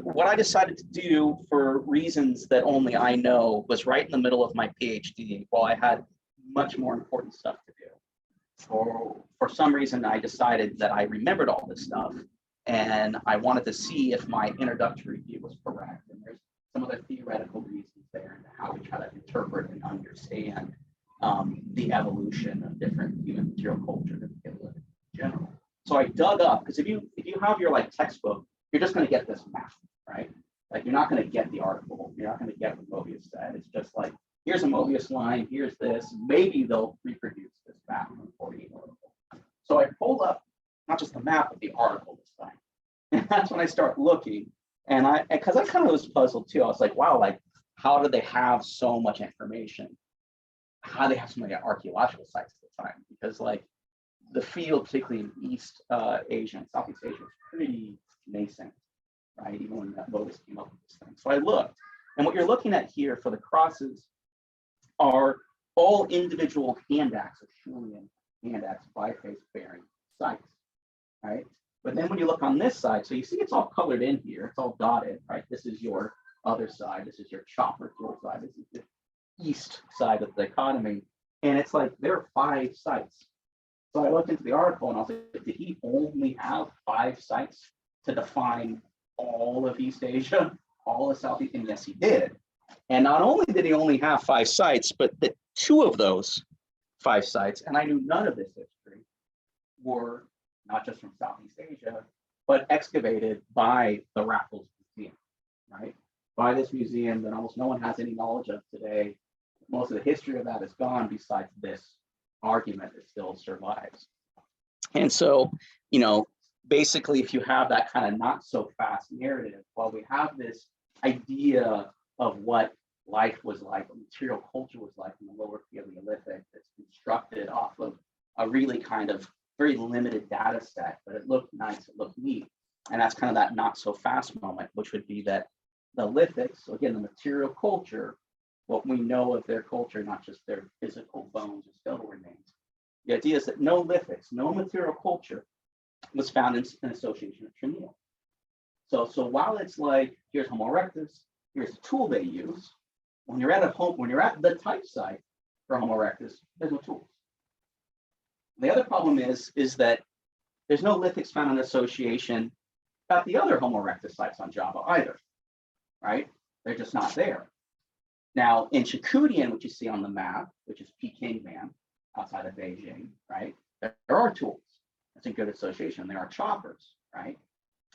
what I decided to do, for reasons that only I know, was right in the middle of my PhD, while I had much more important stuff to do. For some reason, I decided that I remembered all this stuff, and I wanted to see if my introductory view was correct. And there's some other theoretical reasons there and how we try to interpret and understand the evolution of different human material culture in general. So I dug up, because if you have your textbook, you're just going to get this map, right? Like, you're not going to get the article. You're not going to get what Mobius said. It's just like, here's a Mobius line, here's this. Maybe they'll reproduce this map from the 48 article. So I pulled up not just the map, but the article this time. And that's when I start looking. And because I kind of was puzzled too. I was like, wow, how did they have so much information? How do they have so many archaeological sites at the time? Because the field, particularly in East Asia and Southeast Asia, was pretty nascent, right? Even when Mobius came up with this thing. So I looked, and what you're looking at here for the crosses are all individual hand axe, Acheulean hand axe biface bearing sites, right? But then when you look on this side, so you see it's all colored in here, it's all dotted, right? This is your other side, this is your chopper tool side, this is the east side of the dichotomy, and it's like there are 5 sites. So I looked into the article and I was like, did he only have 5 sites to define all of East Asia, all of Southeast? And yes, he did. And not only did he only have 5 sites, but that 2 of those 5 sites, and I knew none of this history, were not just from Southeast Asia, but excavated by the Raffles Museum, right? By this museum that almost no one has any knowledge of today. Most of the history of that is gone, besides this argument that still survives. And so, you know, basically, if you have that kind of not so fast narrative, while we have this idea of what life was like, what material culture was like in the Lower Paleolithic, that's constructed off of a really kind of very limited data set, but it looked nice, it looked neat. And that's kind of that not so fast moment, which would be that the lithics, so again, the material culture, what we know of their culture, not just their physical bones or skeletal remains. The idea is that no lithics, no material culture was found in association with Cranial. So while it's like, here's Homo erectus, here's the tool they use, when you're at the type site for Homo erectus, there's no tools. The other problem is that there's no lithics found in association at the other Homo erectus sites on Java either, right? They're just not there. Now, in Shikoodian, which you see on the map, which is Peking Man, outside of Beijing, right? There are tools. That's in good association. There are choppers, right?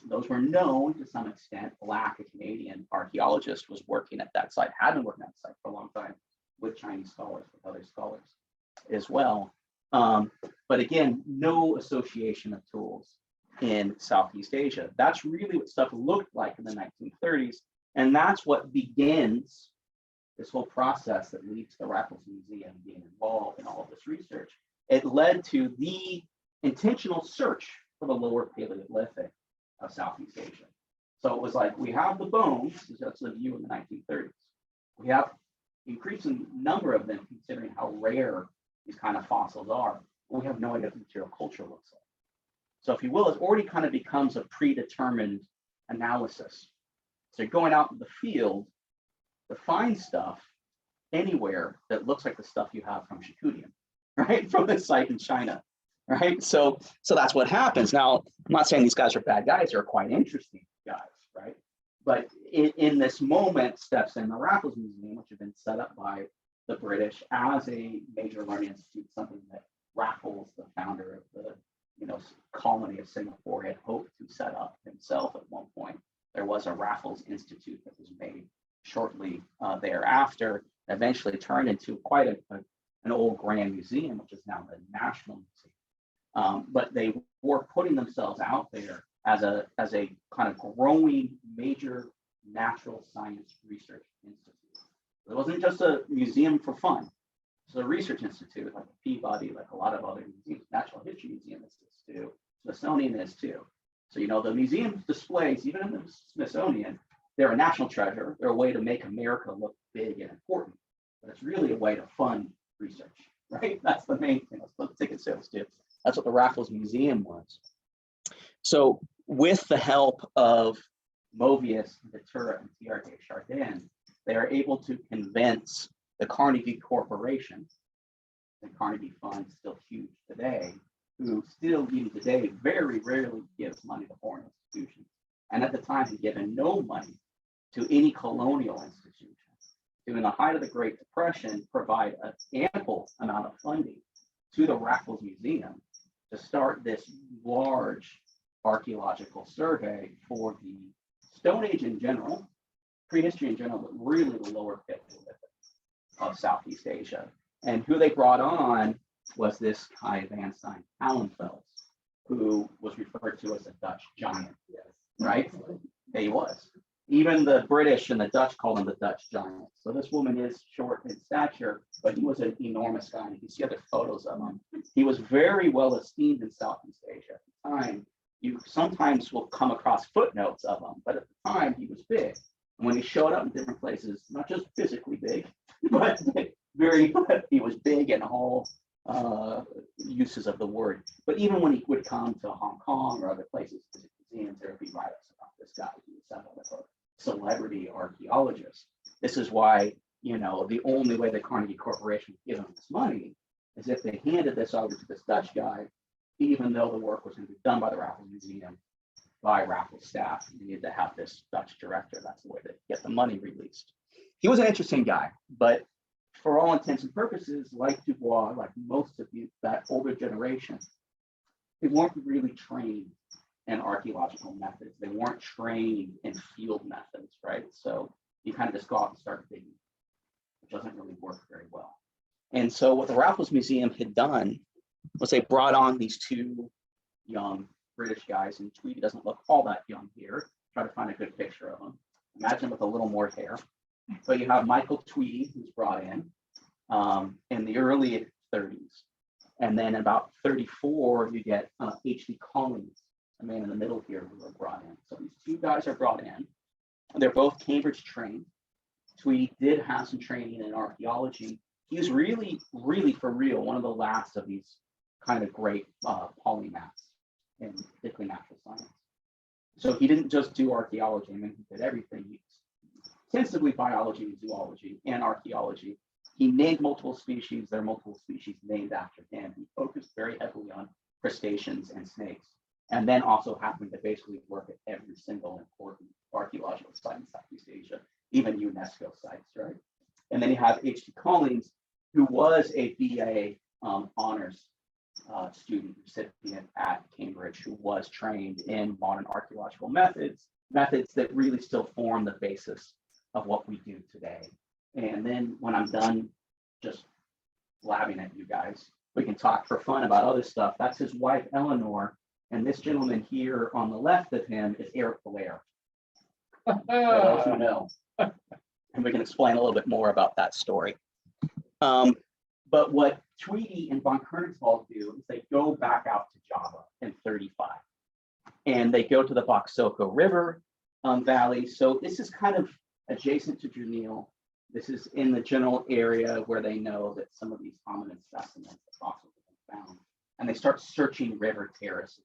Those were known to some extent. Black, a Canadian archaeologist, was working at that site, had been working at the site for a long time with Chinese scholars, with other scholars as well. But again, no association of tools in Southeast Asia. That's really what stuff looked like in the 1930s. And that's what begins this whole process that leads to the Raffles Museum being involved in all of this research. It led to the intentional search for the Lower Paleolithic of Southeast Asia. So it was like, we have the bones, that's the view in the 1930s. We have increasing number of them considering how rare these kind of fossils are. But we have no idea what the material culture looks like. So if you will, it already kind of becomes a predetermined analysis. So you're going out in the field to find stuff anywhere that looks like the stuff you have from Shikoodian, right? From the site in China, right? So that's what happens. Now, I'm not saying these guys are bad guys, they're quite interesting guys, right? But in this moment steps in the Raffles Museum, which had been set up by the British as a major learning institute, something that Raffles, the founder of the colony of Singapore, had hoped to set up himself at one point. There was a Raffles Institute that was made shortly thereafter, eventually turned into quite an old grand museum, which is now the National Museum. But they were putting themselves out there as a kind of growing major natural science research institute. It wasn't just a museum for fun. It's a research institute, like Peabody, like a lot of other museums. Natural History Museum is this too. Smithsonian is too. So, the museum displays, even in the Smithsonian, they're a national treasure. They're a way to make America look big and important. But it's really a way to fund research, right? That's the main thing. That's what ticket sales do. That's what the Raffles Museum was. So with the help of Movius, Ventura, and T.R.K. Chardin, they are able to convince the Carnegie Corporation, the Carnegie Fund, still huge today, who still even today very rarely gives money to foreign institutions. And at the time, had given no money to any colonial institution to, in the height of the Great Depression, provide an ample amount of funding to the Raffles Museum to start this large archaeological survey for the Stone Age in general, prehistory in general, but really the Lower Paleolithic of Southeast Asia. And who they brought on was this guy, Van Stein Allenfels, who was referred to as a Dutch giant, right? He was. Even the British and the Dutch called him the Dutch giant. So this woman is short in stature, but he was an enormous guy. You can see other photos of him. He was very well esteemed in Southeast Asia at the time. You sometimes will come across footnotes of him, but at the time he was big. And when he showed up in different places, not just physically big, but he was big in all uses of the word. But even when he would come to Hong Kong or other places, museums, there would be write-ups about this guy. He was somewhat of a celebrity archaeologist. This is why, the only way the Carnegie Corporation would give him this money is if they handed this over to this Dutch guy, even though the work was going to be done by the Raffles Museum, by Raffles staff. You needed to have this Dutch director. That's the way to get the money released. He was an interesting guy, but for all intents and purposes, like Dubois, like most of that older generation, they weren't really trained in archaeological methods. They weren't trained in field methods, right? So you kind of just go out and start digging, which doesn't really work very well. And so what the Raffles Museum had done was they brought on these two young British guys, and Tweedy doesn't look all that young here. Try to find a good picture of him. Imagine with a little more hair. But you have Michael Tweedy, who's brought in the early 30s. And then about 34, you get H.D. Collins, the man in the middle here, who are brought in. So these two guys are brought in. They're both Cambridge trained. Tweedy did have some training in archaeology. He's really, really for real, one of the last of these kind of great polymaths in particularly natural science. So he didn't just do archaeology. I mean, he did everything. He extensively biology and zoology and archaeology. He named multiple species. There are multiple species named after him. He focused very heavily on crustaceans and snakes, and then also happened to basically work at every single important archaeological site in Southeast Asia, even UNESCO sites, right? And then you have H.D. Collins, who was a BA honors student recipient at Cambridge, who was trained in modern archaeological methods that really still form the basis of what we do today. And then when I'm done just blabbing at you guys, we can talk for fun about other stuff. That's his wife, Eleanor. And this gentleman here on the left of him is Eric Blair. For those who know. And we can explain a little bit more about that story. But what Tweedy and von Koenigswald do is they go back out to Java in 35. And they go to the Boxoko River Valley. So this is kind of adjacent to Junil. This is in the general area where they know that some of these hominid specimens are fossils have been found. And they start searching river terraces.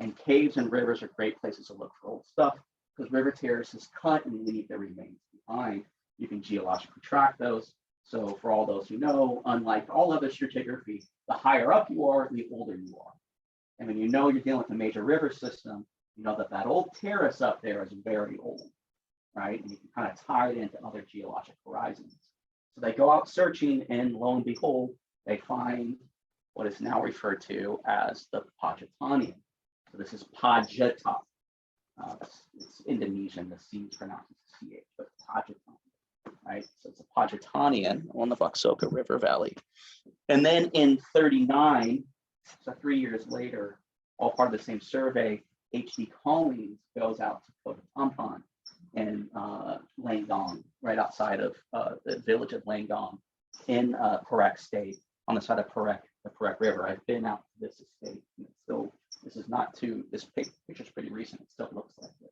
And caves and rivers are great places to look for old stuff because river terraces cut and leave their remains behind. You can geologically track those. So for all those who know, unlike all other stratigraphy, the higher up you are, the older you are. And when you know you're dealing with a major river system, you know that that old terrace up there is very old, right? And you can kind of tie it into other geologic horizons. So they go out searching, and lo and behold, they find what is now referred to as the Pajatanian. So this is Pajata. It's Indonesian, the C is pronounced as CH, but Pajatan, right? So it's a Pajatanian on the Boxoko River Valley. And then in 39, so 3 years later, all part of the same survey, H.D. Collins goes out to Kota Tampan in Langdong, right outside of the village of Langdong in Perak State, on the side of Perak, the Perak River. I've been out to this estate, and it's still, this is not too, this picture's pretty recent, it still looks like this.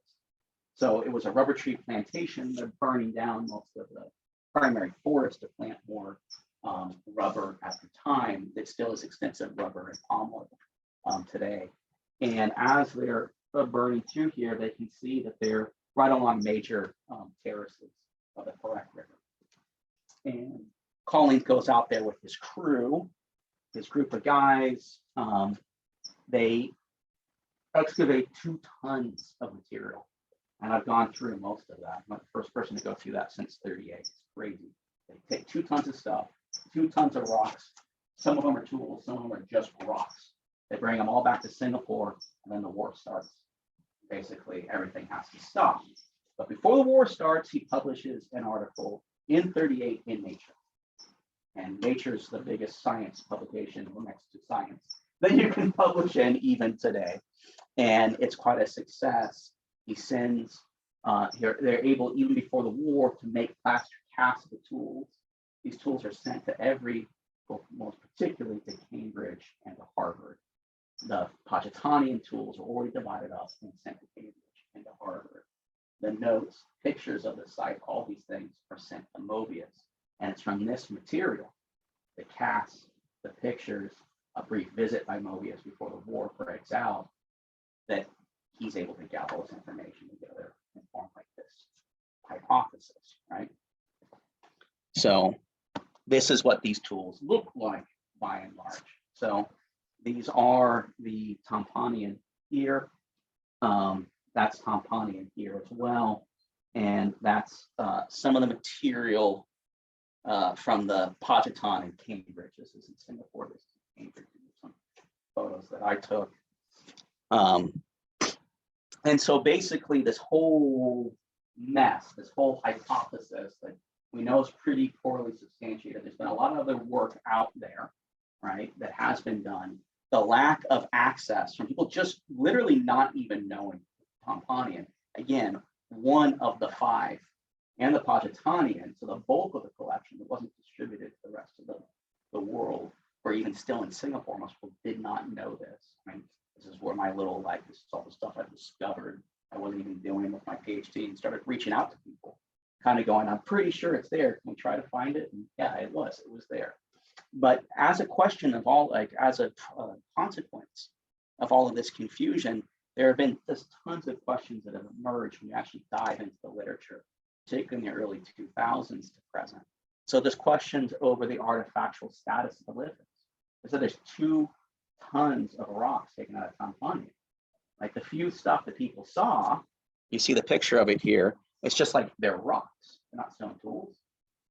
So it was a rubber tree plantation. They're burning down most of the primary forest to plant more rubber at the time. It still is extensive rubber and palm oil today. And as they're burning through here, they can see that they're right along major terraces of the Perak River. And Collins goes out there with his crew, his group of guys. They excavate 2 tons of material. And I've gone through most of that. I'm not the first person to go through that since 38. It's crazy. They take 2 tons of stuff, 2 tons of rocks. Some of them are tools, some of them are just rocks. They bring them all back to Singapore, and then the war starts. Basically, everything has to stop. But before the war starts, he publishes an article in 38 in Nature. And Nature is the biggest science publication next to Science that you can publish in even today. And it's quite a success. He sends, they're able, even before the war, to make plaster casts of the tools. These tools are sent to every, well, most particularly to Cambridge and to Harvard. The Pajatanian tools are already divided up and sent to Cambridge and to Harvard. The notes, pictures of the site, all these things are sent to Mobius. And it's from this material, the casts, the pictures, a brief visit by Mobius before the war breaks out, that he's able to gather all this information together and form like this hypothesis, right? So this is what these tools look like by and large. So these are the Tampanian here. That's Tampanian here as well. And that's some of the material from the Pajatan in Cambridge. This is in Singapore, this is in Cambridge. Some photos that I took. And so basically this whole mess, this whole hypothesis that we know is pretty poorly substantiated. There's been a lot of other work out there, right, that has been done. the lack of access from people just literally not even knowing Pomponian. Again, one of the five, and the Positanian, so the bulk of the collection that wasn't distributed to the rest of the world, or even still in Singapore, most people did not know this. I mean, this is where my little, like, this is all the stuff I discovered. I wasn't even doing with my PhD, and started reaching out to people, kind of going, I'm pretty sure it's there. Can we try to find it? And yeah, it was there. But as a question of all, like, as a consequence of all of this confusion, there have been just tons of questions that have emerged when you actually dive into the literature, particularly in the early 2000s to present. So there's questions over the artifactual status of the lithics. So there's 2 tons of rocks taken out of Pomponian. Like, the few stuff that people saw, you see the picture of it here, it's just like they're rocks. They're not stone tools,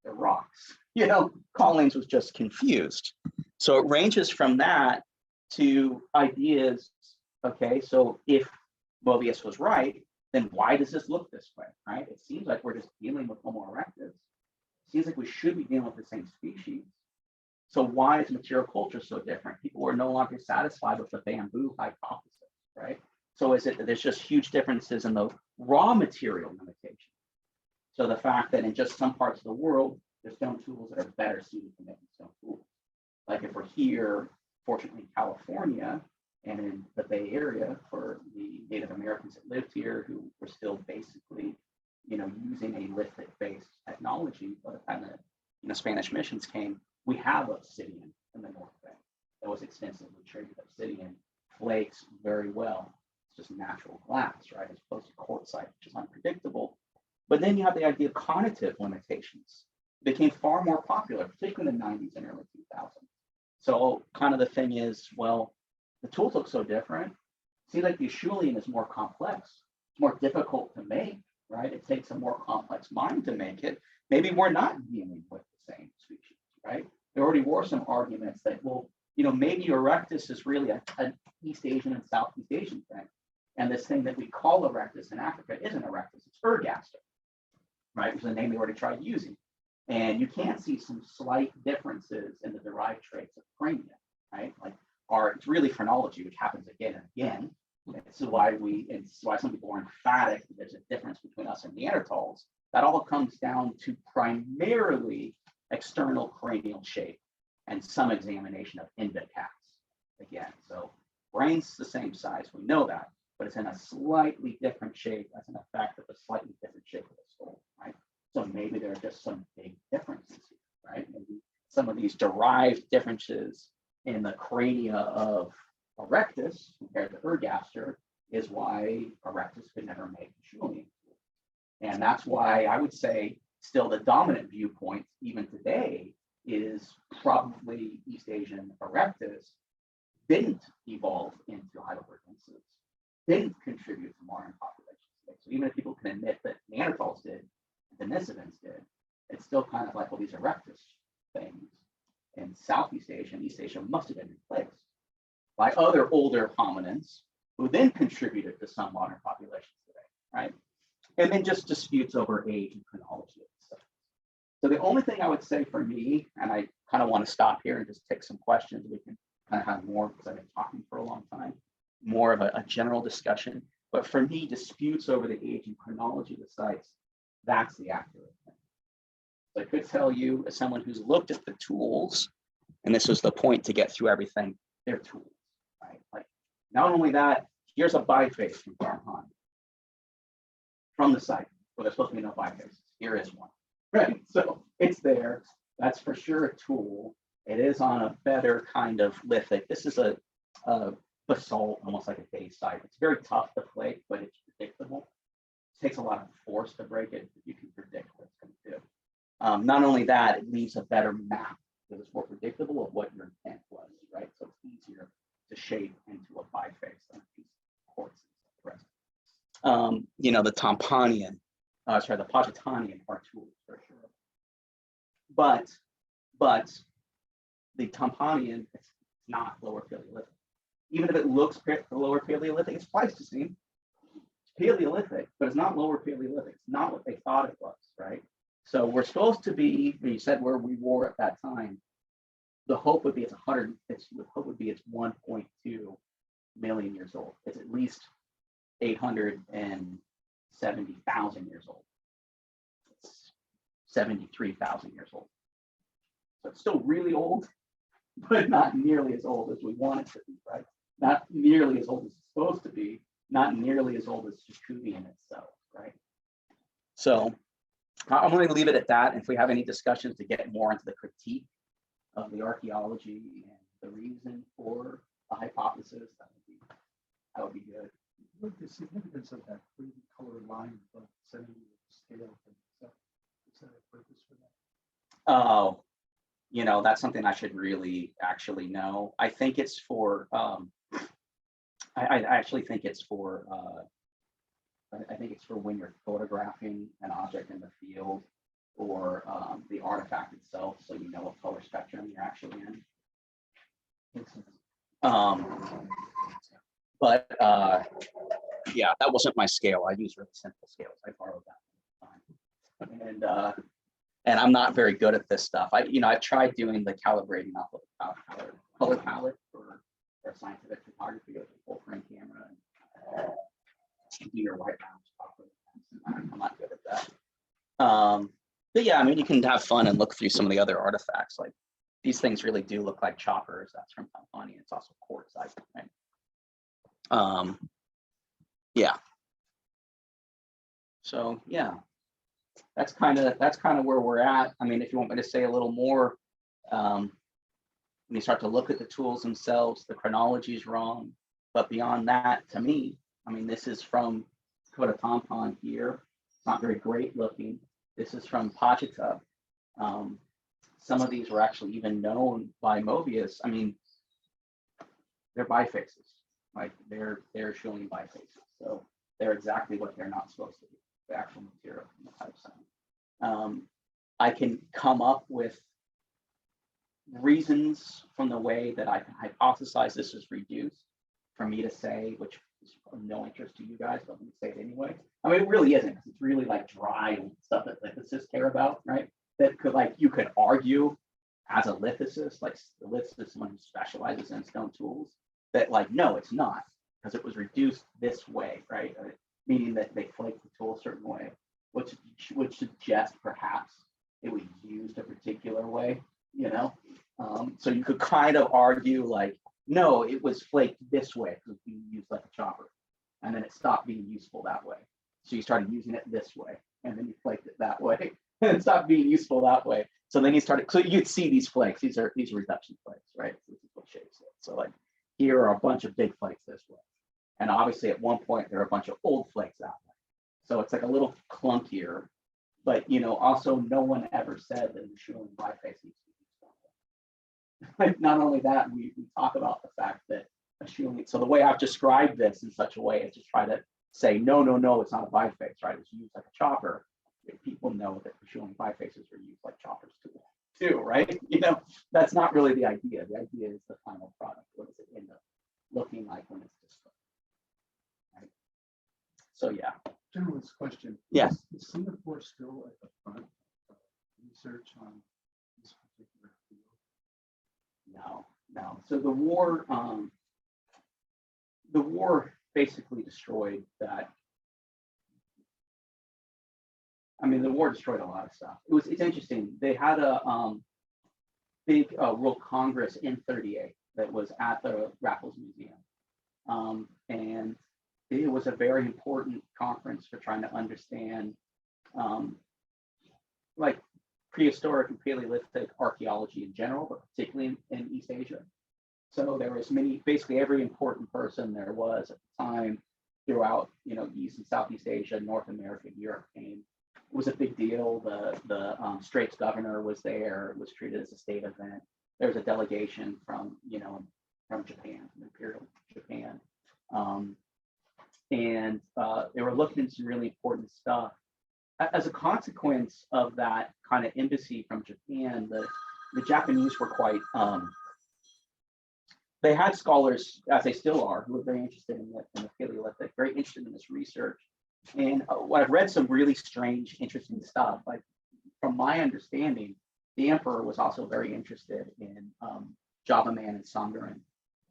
they're rocks. You know, Collins was just confused. So it ranges from that to ideas, okay, so if Mobius was right, then why does this look this way, right? It seems like we're just dealing with Homo erectus. It seems like we should be dealing with the same species. So why is material culture so different? People were no longer satisfied with the bamboo hypothesis, right? So is it that there's just huge differences in the raw material limitation? So the fact that in just some parts of the world, there's stone tools that are better suited for making stone tools. Like if we're here, fortunately in California and in the Bay Area, for the Native Americans that lived here who were still basically, you know, using a lithic-based technology by the time the Spanish missions came, we have obsidian in the North Bay that was extensively treated. Obsidian flakes very well. It's just natural glass, right? As opposed to quartzite, which is unpredictable. But then you have the idea of cognitive limitations. It became far more popular, particularly in the 90s and early 2000s. So kind of the thing is, well, the tools look so different. It seems like the Acheulean is more complex. It's more difficult to make, right? It takes a more complex mind to make it. Maybe we're not dealing with the same species, right? There already were some arguments that, well, you know, maybe erectus is really an East Asian and Southeast Asian thing. And this thing that we call erectus in Africa isn't erectus, it's ergaster, right? Which is a name they already tried using. And you can see some slight differences in the derived traits of cranium, right? Like it's really phrenology, which happens again and again. It's why some people are emphatic that there's a difference between us and Neanderthals. That all comes down to primarily external cranial shape and some examination of indicaps again. So brain's the same size, we know that, but it's in a slightly different shape as an effect of a slightly different shape of the skull, right? So maybe there are just some big differences, right? Maybe some of these derived differences in the crania of erectus compared to ergaster is why erectus could never make Acheulean. And that's why I would say still the dominant viewpoint, even today, is probably East Asian erectus didn't evolve into Heidelbergensis, didn't contribute to modern populations. So even if people can admit that Neanderthals did, Denisovans did, it's still kind of like, well, these erectus things in Southeast Asia and East Asia must have been replaced by other older hominins who then contributed to some modern populations today, right? And then just disputes over age and chronology of stuff. So the only thing I would say for me, and I kind of want to stop here and just take some questions, we can kind of have more because I've been talking for a long time, more of a general discussion. But for me, disputes over the age and chronology of the sites, that's the accurate thing. So I could tell you, as someone who's looked at the tools, and this was the point to get through everything, they're tools, right? Like, not only that, here's a biface from Farhan from the site, where there's supposed to be no bifaces. Here is one, right? So it's there. That's for sure a tool. It is on a better kind of lithic. This is a basalt, almost like a dacite. It's very tough to flake, but it's predictable. It takes a lot of force to break it, but you can predict what it's going to do. Not only that, it leaves a better map because it's more predictable of what your intent was, right? So it's easier to shape into a biface than a piece of quartz and the rest. You know, the Pomponian, the Positanian are tools for sure. But the Pomponian, it's not Lower Paleolithic. Even if it looks Lower Paleolithic, it's Pleistocene. It's Paleolithic, but it's not Lower Paleolithic. It's not what they thought it was, right? So we're supposed to be, you said where we were at that time, the hope would be it's 100. The hope would be it's 1.2 million years old. It's at least 870,000 years old. It's 73,000 years old. So it's still really old, but not nearly as old as we want it to be, right? Not nearly as old as it's supposed to be, not nearly as old as Jacobian itself, right? So I'm going to leave it at that. If we have any discussions to get more into the critique of the archaeology and the reason for the hypothesis, that would be good. What's the significance of that green color line above 70 scale? Is that a purpose for that? Oh, you know, that's something I should really actually know. I think it's for, I actually think it's for, I think it's for when you're photographing an object in the field or the artifact itself, so you know what color spectrum you're actually in. But yeah, that wasn't my scale. I use really simple scales. I borrowed that from time. And I'm not very good at this stuff. I've tried doing the calibrating off of color palette for scientific photography with a full frame camera and do your white balance properly. I'm not good at that. But yeah, I mean, you can have fun and look through some of the other artifacts. Like these things really do look like choppers. That's from Tanzania. It's also quartzite, right? Yeah. So yeah, that's kind of where we're at. I mean, if you want me to say a little more, when you start to look at the tools themselves, the chronology is wrong. But beyond that, to me, I mean, this is from Kotatampan here. It's not very great looking. This is from Pachita. Some of these were actually even known by Mobius. I mean, they're bifaces. Like they're showing bifaces. So they're exactly what they're not supposed to be, the actual material from the type sign. I can come up with reasons from the way that I can hypothesize this is reduced for me to say, which is of no interest to you guys, but let me say it anyway. I mean, it really isn't, because it's really like dry and stuff that lithicists care about, right? That could, like, you could argue as a lithicist, like the lithicist, someone who specializes in stone tools, that like, no, it's not, because it was reduced this way, right? Meaning that they flake the tool a certain way, which would suggest perhaps it was used a particular way, you know? So you could kind of argue like, no, it was flaked this way because it was being used like a chopper, and then it stopped being useful that way. So you started using it this way, and then you flaked it that way, and it stopped being useful that way. So then you started, so you'd see these flakes. These are reduction flakes, right? This is what shapes it. So like here are a bunch of big flakes this way, and obviously at one point there are a bunch of old flakes that way. So it's like a little clunkier, but you know, also no one ever said that the Schuling biface needs to be used that way. Like not only that, we talk about the fact that a Schuling. So the way I've described this in such a way is just try to say no, it's not a biface, right? It's used like a chopper. If people know that the Schuling bifaces are used like choppers too, right? You know, that's not really the idea. The idea is the final product. What does it end up looking like when it's displayed? Right. So yeah. Gentleman's question. Yes. Is Singapore still at the front of research on this particular field? No. So the war basically destroyed that. I mean, the war destroyed a lot of stuff. It's interesting. They had a big World Congress in '38 that was at the Raffles Museum, and it was a very important conference for trying to understand like prehistoric and Paleolithic archaeology in general, but particularly in East Asia. So there was basically every important person there was at the time throughout, you know, East and Southeast Asia, North America, Europe came. It was a big deal. The Straits governor was there. It was treated as a state event. There was a delegation from, you know, from Japan, from Imperial Japan. And they were looking into some really important stuff. As a consequence of that kind of embassy from Japan, the Japanese were quite, they had scholars, as they still are, who were very interested in the Paleolithic, very interested in this research. And I've read some really strange, interesting stuff. Like from my understanding, the emperor was also very interested in Java Man and Songaren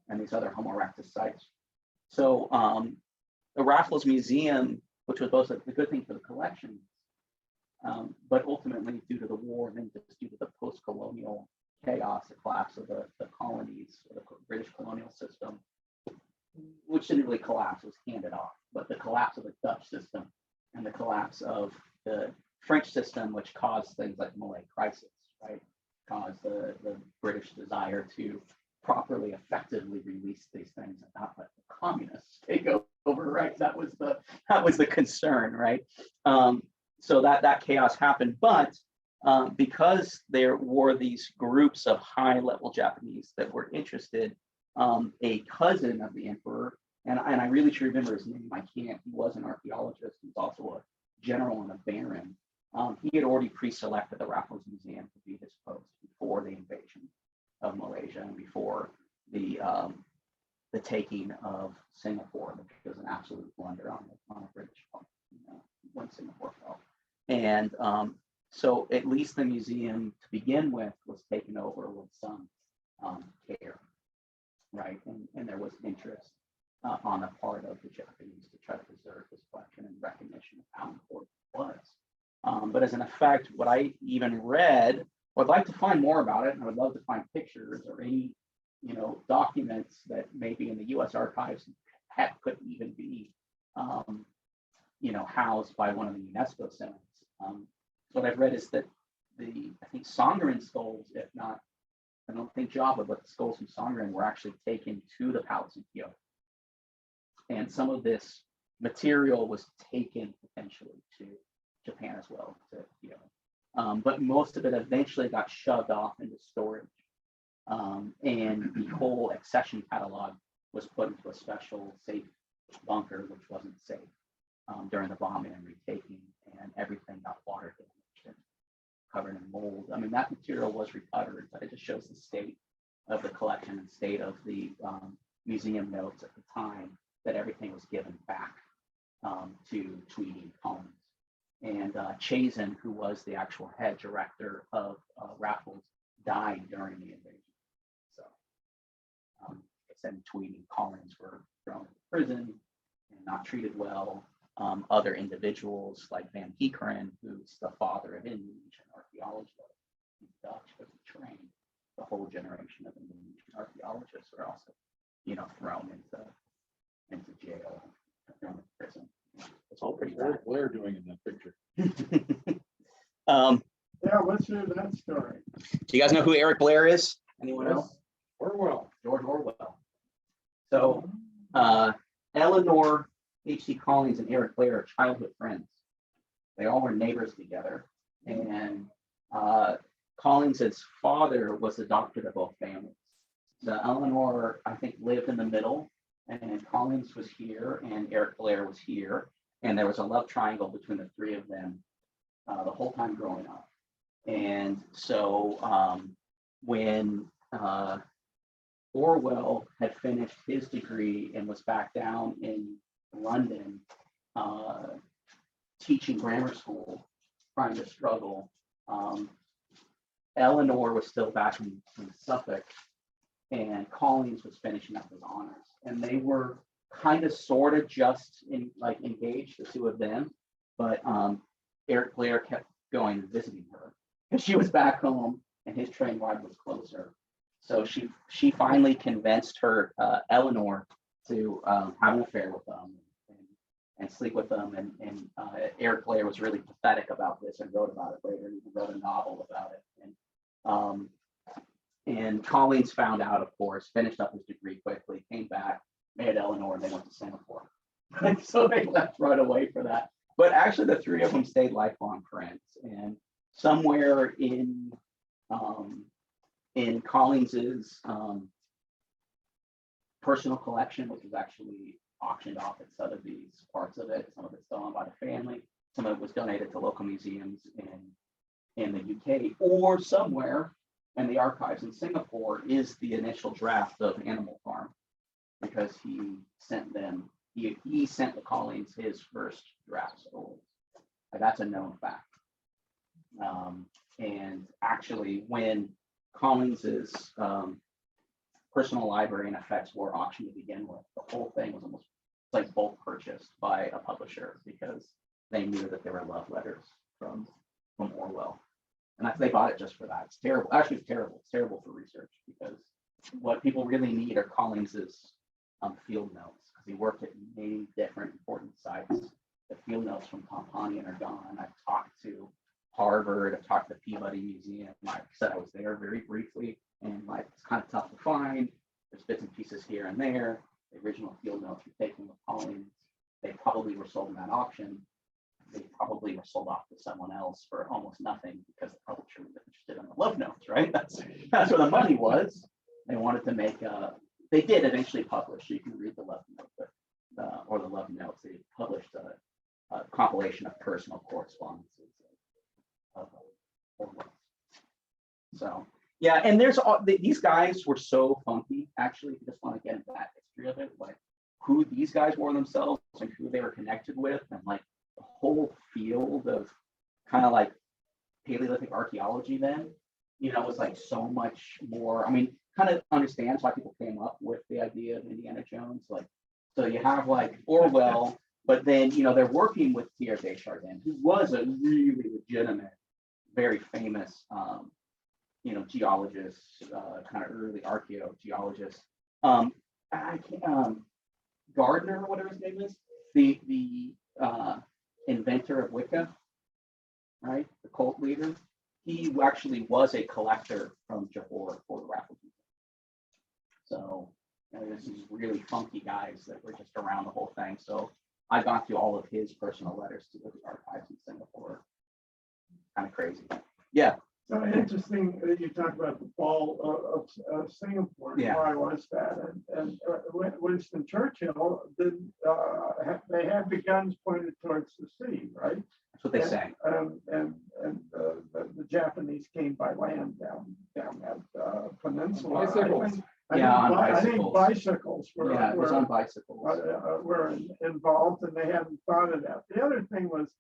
and these other Homo erectus sites. So the Raffles Museum, which was both a good thing for the collection, but ultimately due to the war and then just due to the post-colonial chaos, the collapse of the colonies, the British colonial system, which didn't really collapse, was handed off, but the collapse of the Dutch system and the collapse of the French system, which caused things like the Malay crisis, right? Caused the British desire to properly, effectively release these things and not let the communists take over, right? That was the concern, right? So that chaos happened, but because there were these groups of high-level Japanese that were interested, a cousin of the emperor, and I really should remember his name, I can't, he was an archaeologist, he was also a general and a baron. He had already pre-selected the Raffles Museum to be his post before the invasion of Malaysia and before the taking of Singapore, which was an absolute blunder on a British part, when Singapore fell. And so at least the museum to begin with was taken over with some care, right? And there was interest on the part of the Japanese to try to preserve this collection and recognition of how important it was. But as an effect, what I even read, I'd like to find more about it, and I would love to find pictures or any, documents that maybe in the U.S. archives could even be, housed by one of the UNESCO centers. So what I've read is that I think Songaren skulls, if not, I don't think Java, but the skulls from Songaren were actually taken to the palace in Kyoto. And some of this material was taken potentially to Japan as well, to Kyoto. But most of it eventually got shoved off into storage. And the whole accession catalog was put into a special safe bunker, which wasn't safe during the bombing and retaking, and everything got water damaged and covered in mold. I mean, that material was recovered, but it just shows the state of the collection and state of the museum notes at the time that everything was given back to Tweedy Collins. And Chazen, who was the actual head director of Raffles, died during the invasion. So Tweedy and Collins were thrown into prison and not treated well. Other individuals like Van Heekeren, who's the father of Indonesian archaeology, he's Dutch, but he trained the whole generation of Indonesian archaeologists, were also, thrown into jail, thrown into prison. It's all pretty bad. What's Blair doing in that picture? Yeah, let's hear that story. Do you guys know who Eric Blair is? Anyone else? Orwell. George Orwell. So Eleanor H.C. Collins and Eric Blair are childhood friends. They all were neighbors together. And Collins's father was the doctor to both families. So Eleanor, I think, lived in the middle, and Collins was here, and Eric Blair was here. And there was a love triangle between the three of them the whole time growing up. And so when Orwell had finished his degree and was back down in London teaching grammar school, trying to struggle, Eleanor was still back in Suffolk, and Collins was finishing up his honors. And they were kind of sort of just engaged, the two of them, but Eric Blair kept going and visiting her because she was back home and his train ride was closer. So she finally convinced her Eleanor to have an affair with them and sleep with them. And Eric Blair was really pathetic about this and wrote about it later, and even wrote a novel about it. And Collins found out, of course, finished up his degree quickly, came back, married Eleanor, and they went to Singapore. So they left right away for that. But actually, the three of them stayed lifelong friends. And somewhere in Collins's personal collection, which was actually auctioned off at Sotheby's, parts of it, some of it's still owned by the family, some of it was donated to local museums in the UK, or somewhere in the archives in Singapore is the initial draft of Animal Farm, because he sent them, he sent the Collins his first drafts. So that's a known fact. And actually, when Collins's personal library and effects were auctioned to begin with, the whole thing was almost like bulk purchased by a publisher because they knew that there were love letters from Orwell. And they bought it just for that. It's terrible. Actually, it's terrible. It's terrible for research because what people really need are Collins's field notes because he worked at many different important sites. The field notes from Pomponian are gone. I've talked to Harvard. I've talked to the Peabody Museum. Like I said, I was there very briefly, and like it's kind of tough to find. There's bits and pieces here and there. The original field notes were taken with Collins. They probably were sold in that auction. They probably were sold off to someone else for almost nothing because the publisher was interested in the love notes, right? That's where the money was. They wanted to make they did eventually publish. You can read the love note, but, or the love notes. They published a compilation of personal correspondences of Orwell. So yeah, and there's these guys were so funky. Actually, if you just want to get into that history of it, like who these guys were themselves and who they were connected with, and like the whole field of kind of like Paleolithic archaeology then, was like so much more. I mean, kind of understands why people came up with the idea of Indiana Jones. Like, so you have like Orwell, but then, they're working with Pierre Desjardins, who was a really legitimate, very famous, geologist, kind of early archaeogeologist. I can't, Gardner, or whatever his name is, the inventor of Wicca, right? The cult leader. He actually was a collector from Johor for the raffle. So there's these really funky guys that were just around the whole thing. So I got through all of his personal letters to the archives in Singapore. Kind of crazy. Yeah. So interesting that you talk about the fall of Singapore. Yeah. Why was that? And Winston Churchill didn't. They had the guns pointed towards the sea, right? That's what they say. And the Japanese came by land down that peninsula. Bicycles. I think bicycles were. Yeah, it was on bicycles. Were involved, and they hadn't thought of that. The other thing was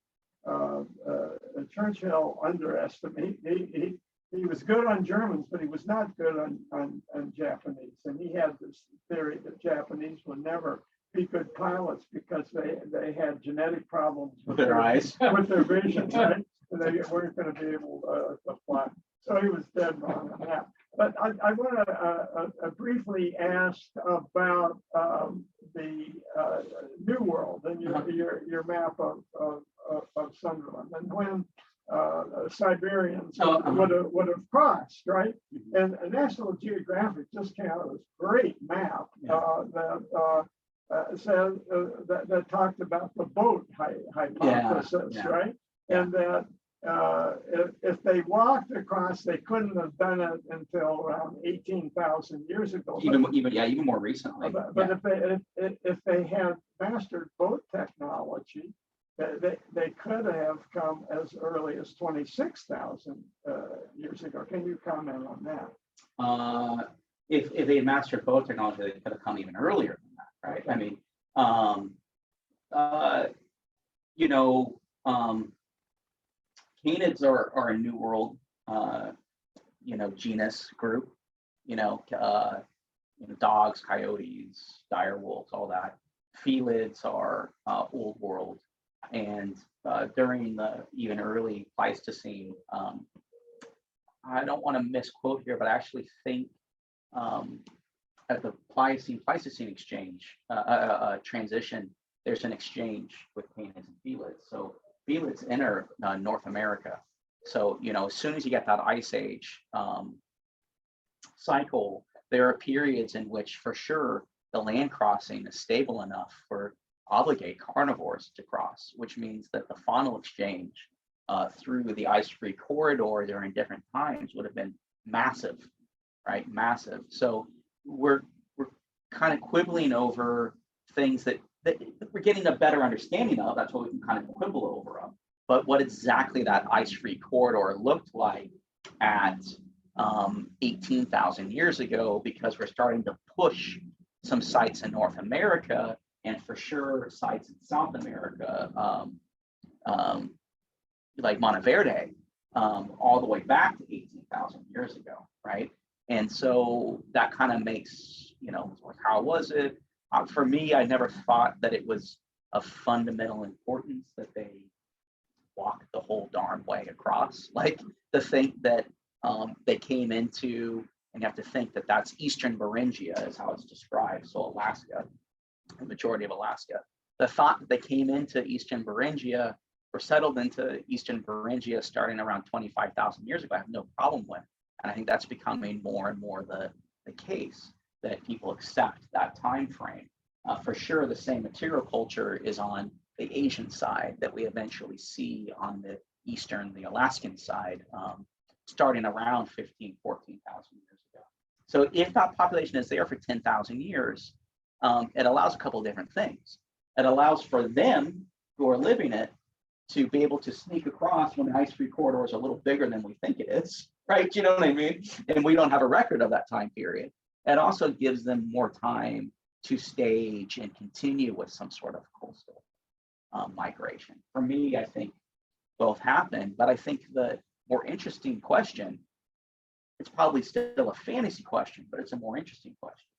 Churchill underestimated. He was good on Germans, but he was not good on Japanese. And he had this theory that Japanese would never be good pilots because they had genetic problems with their eyes, with their vision, right? And they weren't going to be able to fly. So he was dead wrong on that. But I want to briefly ask about the New World and your map of Sunderland, and when Siberians would have crossed, right? And National Geographic just came out with this great map that talked about the boat hypothesis, right? Yeah. And that if they walked across, they couldn't have done it until around 18,000 years ago. Even more recently. But if they had mastered boat technology, they could have come as early as 26,000 years ago. Can you comment on that? If they had mastered boat technology, they could have come even earlier than that, right? I mean, canids are a New World, genus group. Dogs, coyotes, dire wolves, all that. Felids are Old World. And during the even early Pleistocene, I don't want to misquote here, but I actually think at the Pleistocene exchange transition, there's an exchange with canids and felids. So felids enter North America. So as soon as you get that ice age cycle, there are periods in which, for sure, the land crossing is stable enough for obligate carnivores to cross, which means that the faunal exchange through the ice-free corridor during different times would have been massive, right? Massive. So we're kind of quibbling over things that we're getting a better understanding of. That's what we can kind of quibble over them. But what exactly that ice-free corridor looked like at 18,000 years ago, because we're starting to push some sites in North America, and for sure sites in South America, like Monteverde, all the way back to 18,000 years ago, right? And so that kind of makes, like, how was it? For me, I never thought that it was of fundamental importance that they walked the whole darn way across. Like, to think that they came into, and you have to think that that's Eastern Beringia is how it's described, so Alaska, the majority of Alaska. The thought that they came into Eastern Beringia or settled into Eastern Beringia starting around 25,000 years ago, I have no problem with. And I think that's becoming more and more the case, that people accept that time frame. For sure, the same material culture is on the Asian side that we eventually see on the Eastern, the Alaskan side, starting around 14,000 years ago. So if that population is there for 10,000 years, it allows a couple of different things. It allows for them who are living it to be able to sneak across when the ice-free corridor is a little bigger than we think it is, right? You know what I mean? And we don't have a record of that time period. It also gives them more time to stage and continue with some sort of coastal migration. For me, I think both happen, but I think the more interesting question, it's probably still a fantasy question, but it's a more interesting question,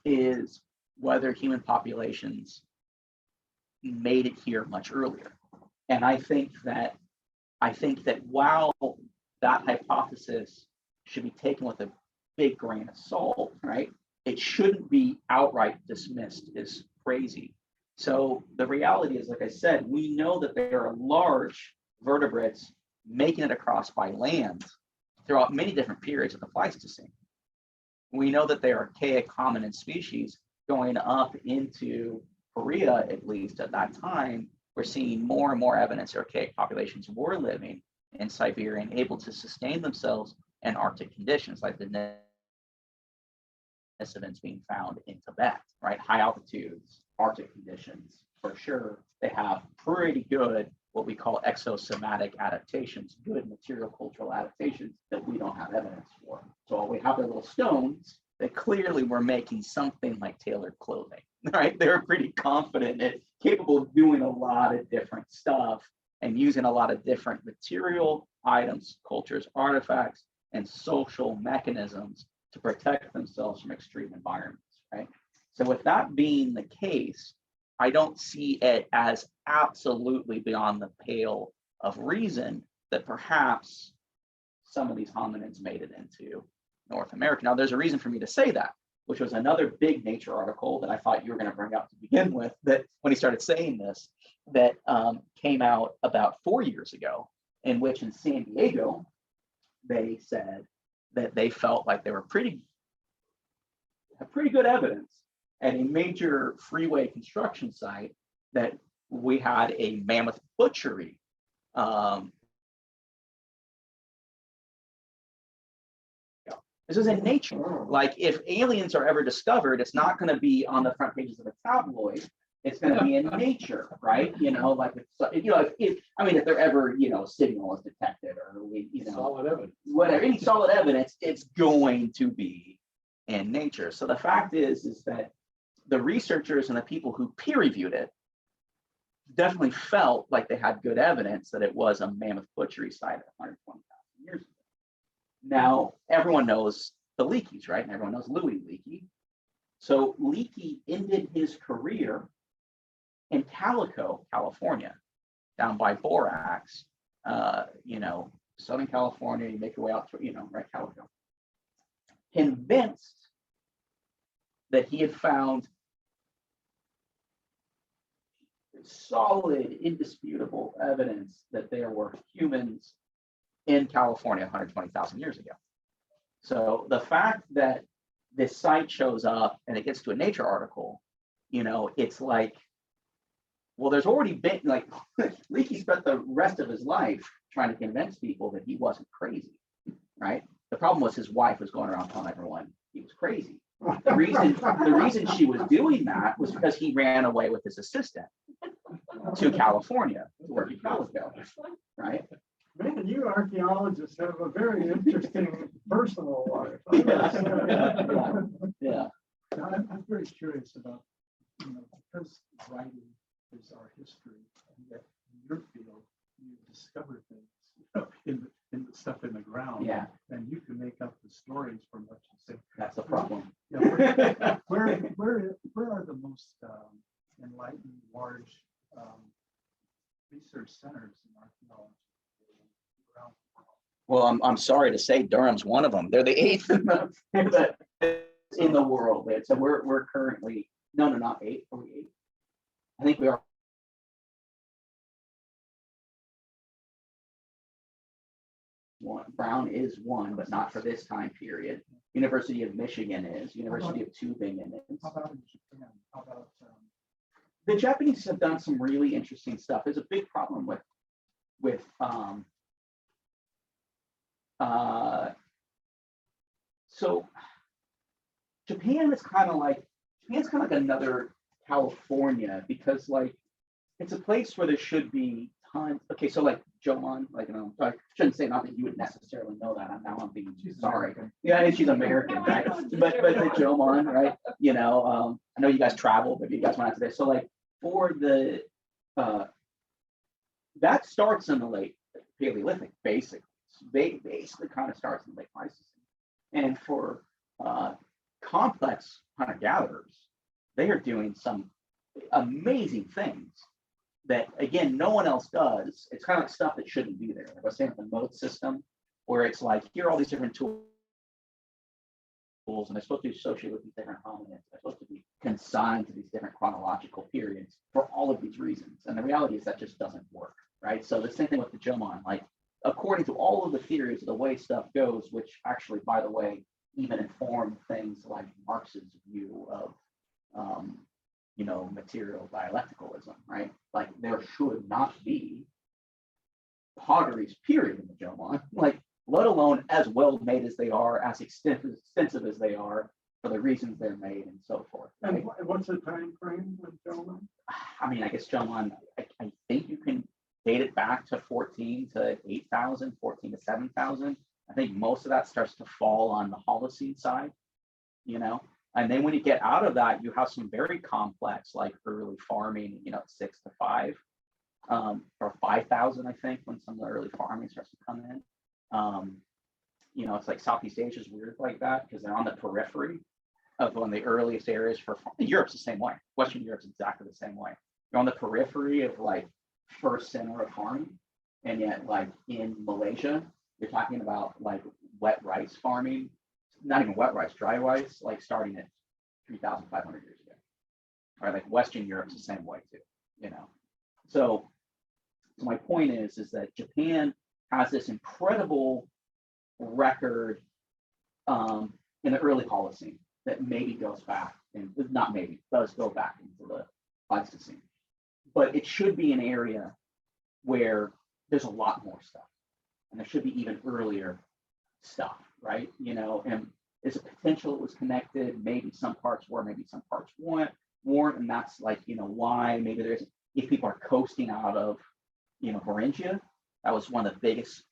is whether human populations made it here much earlier. And I think that while that hypothesis should be taken with a big grain of salt, right? It shouldn't be outright dismissed as crazy. So the reality is, like I said, we know that there are large vertebrates making it across by land throughout many different periods of the Pleistocene. We know that there are archaic hominin species going up into Korea, at least at that time. We're seeing more and more evidence that archaic populations were living in Siberia and able to sustain themselves in Arctic conditions, like the Denisovans being found in Tibet, right? High altitudes, Arctic conditions, for sure. They have pretty good, what we call exosomatic adaptations, good material cultural adaptations that we don't have evidence for. So we have their little stones that clearly were making something like tailored clothing, right? They're pretty confident and capable of doing a lot of different stuff and using a lot of different material items, cultures, artifacts, and social mechanisms to protect themselves from extreme environments, right? So with that being the case, I don't see it as absolutely beyond the pale of reason that perhaps some of these hominins made it into North America. Now, there's a reason for me to say that, which was another big Nature article that I thought you were going to bring up to begin with, that when he started saying this, that came out about 4 years ago, in which in San Diego, they said that they felt like they were pretty good evidence at a major freeway construction site that we had a mammoth butchery. This is in Nature. Like, if aliens are ever discovered, it's not going to be on the front pages of a tabloid. It's going to be in Nature, right? Like, if they're ever, signal is detected or Solid evidence. whatever, any solid evidence, it's going to be in Nature. So the fact is that the researchers and the people who peer reviewed it definitely felt like they had good evidence that it was a mammoth butchery site at 120,000 years ago. Now, everyone knows the Leakeys, right? And everyone knows Louis Leakey. So Leakey ended his career in Calico, California, down by Borax, Southern California. You make your way out to, right, Calico. Convinced that he had found solid, indisputable evidence that there were humans in California 120,000 years ago. So the fact that this site shows up and it gets to a Nature article, it's like, well, there's already been, like, Leakey spent the rest of his life trying to convince people that he wasn't crazy, right? The problem was his wife was going around telling everyone he was crazy. The reason she was doing that was because he ran away with his assistant to California to work in Calico, right? Man, you archaeologists have a very interesting personal life. Yeah. I'm very curious about, because writing is our history, and yet in your field, you discover things. in the stuff in the ground. Yeah. And you can make up the stories from what you say. That's the problem. Yeah, where are the most enlightened large research centers in archaeology? Around the world? Well, I'm sorry to say Durham's one of them. They're the eighth in the world. So we're currently, no, not eight. Are we eight? I think we are. One. Brown is one, but not for this time period. University of Michigan is. University of Tübingen is. How about in Japan? How about The Japanese have done some really interesting stuff. There's a big problem with so Japan is kind of like another California, because like it's a place where there should be tons. Okay, so like Jomon, like I shouldn't say, not that you would necessarily know that. I'm being sorry. Yeah, and she's American, right? But the Jomon, right? I know you guys travel, but you guys went out today. So like for the that starts in the late Paleolithic, basically. Basically kind of starts in the late Pleistocene. And for complex hunter-gatherers, they are doing some amazing things that, again, no one else does. It's kind of like stuff that shouldn't be there. Like I was saying, the mode system, where it's like, here are all these different tools, and they're supposed to be associated with these different hominids. They're supposed to be consigned to these different chronological periods for all of these reasons. And the reality is that just doesn't work, right? So the same thing with the Jomon, like, according to all of the theories of the way stuff goes, which actually, by the way, even inform things like Marx's view of, material dialecticalism, right? Like there should not be potteries, period, in the Jomon, like, let alone as well made as they are, as extensive as they are, for the reasons they're made, and so forth. Right? And what's the time frame with Jomon? I mean, I guess Jomon, I think you can date it back to 14 to 8,000, 14 to 7,000. I think most of that starts to fall on the Holocene side, and then when you get out of that, you have some very complex, like early farming, 6 to 5, or 5,000, I think, when some of the early farming starts to come in. It's like Southeast Asia is weird like that, because they're on the periphery of one of the earliest areas for farming. Europe's the same way. Western Europe's exactly the same way. You're on the periphery of like first center of farming, and yet like in Malaysia, you're talking about like wet rice farming, not even wet rice, dry rice, like starting at 3,500 years ago. Or like Western Europe's the same way too, So my point is that Japan has this incredible record in the early Holocene that maybe goes back, and not maybe, does go back into the Pleistocene. But it should be an area where there's a lot more stuff, and there should be even earlier stuff, right? And there's a potential it was connected. Maybe some parts were, maybe some parts weren't, and that's like, why maybe there's, if people are coasting out of, Varangia, that was one of the biggest,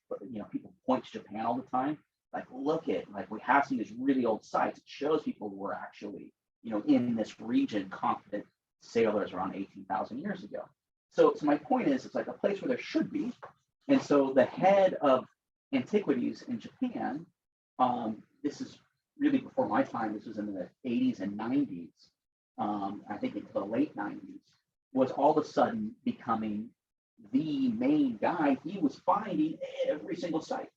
people point to Japan all the time. Like, look at, like, we have seen these really old sites. It shows people were actually, in this region, confident sailors around 18,000 years ago. So my point is, it's like a place where there should be. And so the head of antiquities in Japan, this is really before my time, this was in the 80s and 90s, I think into the late 90s, was all of a sudden becoming the main guy. He was finding every single site.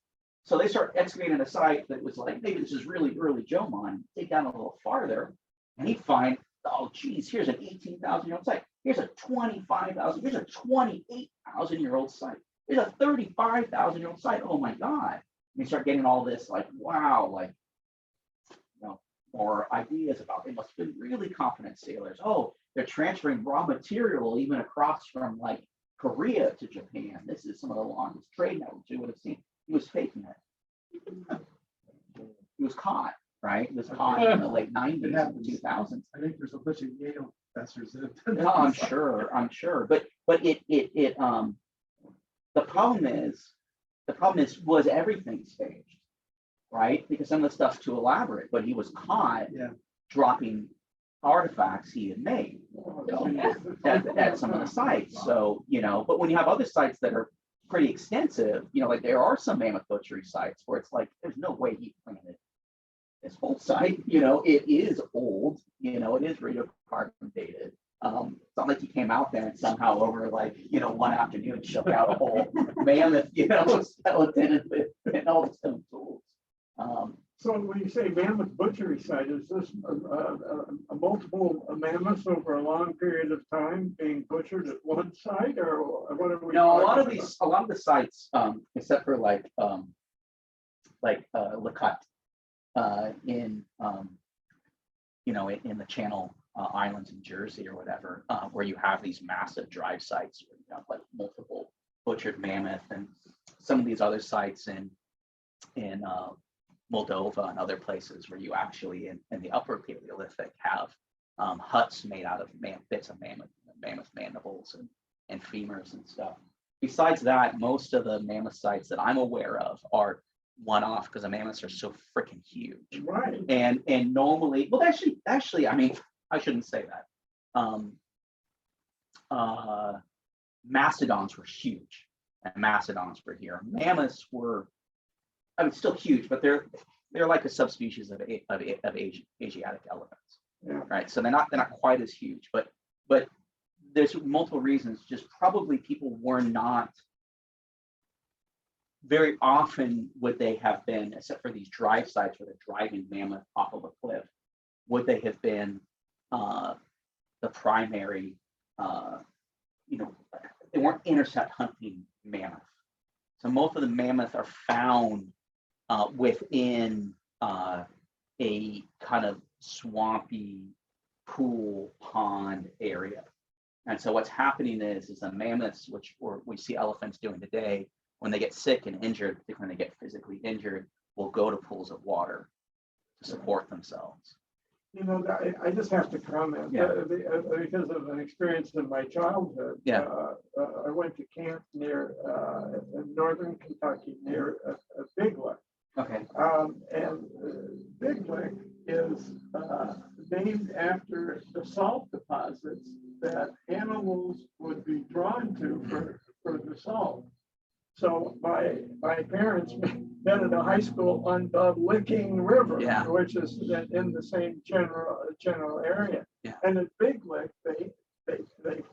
So they start excavating a site that was like, maybe this is really early Jomon, dig down a little farther, and he'd find, oh, geez, here's an 18,000-year-old site. Here's a 25,000, here's a 28,000-year-old site. Here's a 35,000-year-old site. Oh my God. And you start getting all this like, wow, like, more ideas about, they must have been really confident sailors. Oh, they're transferring raw material even across from like Korea to Japan. This is some of the longest trade networks you would have seen. He was faking it. He was caught, right? He was caught in the late 90s and 2000s. I think there's a bunch of Yale professors that have done No, that. I'm sure. But the problem is, was everything staged, right? Because some of the stuff's too elaborate, but he was caught dropping artifacts he had made at some of the sites. So, but when you have other sites that are pretty extensive. You know, like there are some mammoth butchery sites where it's like, there's no way he planted this whole site. You know, it is old, you know, it is radiocarbon dated. It's not like he came out there and somehow over like, you know, one afternoon shook out a whole mammoth, you know, skeleton and all the stone tools. So when you say mammoth butchery site, is this a multiple mammoths over a long period of time being butchered at one site, or what are we? No, a lot talking of the sites, except for like Lacut, in you know, in the Channel Islands in Jersey or whatever, where you have these massive drive sites where you have like multiple butchered mammoth, and some of these other sites in Moldova and other places where you actually in the Upper Paleolithic have huts made out of bits of mammoth mandibles and femurs and stuff. Besides that, most of the mammoth sites that I'm aware of are one-off because the mammoths are so freaking huge. about? Right. And normally, well, actually, I mean, I shouldn't say that. Mastodons were huge, and mastodons were here. Mammoths were, I mean, still huge, but they're like a subspecies of Asiatic elephants, Yeah. right? So they're not quite as huge, but there's multiple reasons. Just probably people were not very often would they have been, except for these drive sites where they're driving mammoth off of a cliff, would they have been the primary, you know, they weren't intercept hunting mammoth. So most of the mammoth are found within a kind of swampy pool pond area. And so what's happening is the mammoths, which we see elephants doing today, when they get sick and injured, particularly when they get physically injured, will go to pools of water to support themselves. You know, I just have to comment because of an experience in my childhood. Yeah. I went to camp near in northern Kentucky near a Big Lick. Okay. And Big Lick is named after the salt deposits that animals would be drawn to for the salt. So my parents met at a high school on the Licking River, which is in the same general area. Yeah. And at Big Lick, they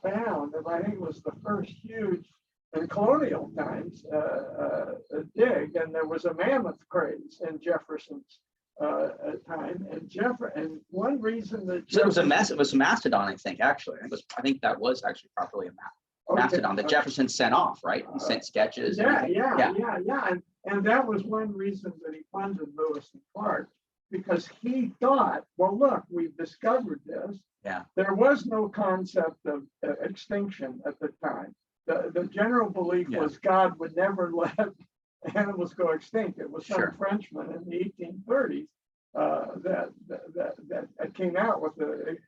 found, and I think it was the first huge in colonial times dig, and there was a mammoth craze in Jefferson's time. And one reason that So it was a mastodon, I think. Actually, I think that was actually properly a mastodon that Jefferson sent off, right? He sent sketches. Yeah. And that was one reason that he funded Lewis and Clark, because he thought, well, look, we've discovered this. Yeah. There was no concept of extinction at the time. The general belief was God would never let animals go extinct. It was some Frenchman in the 1830s that came out with the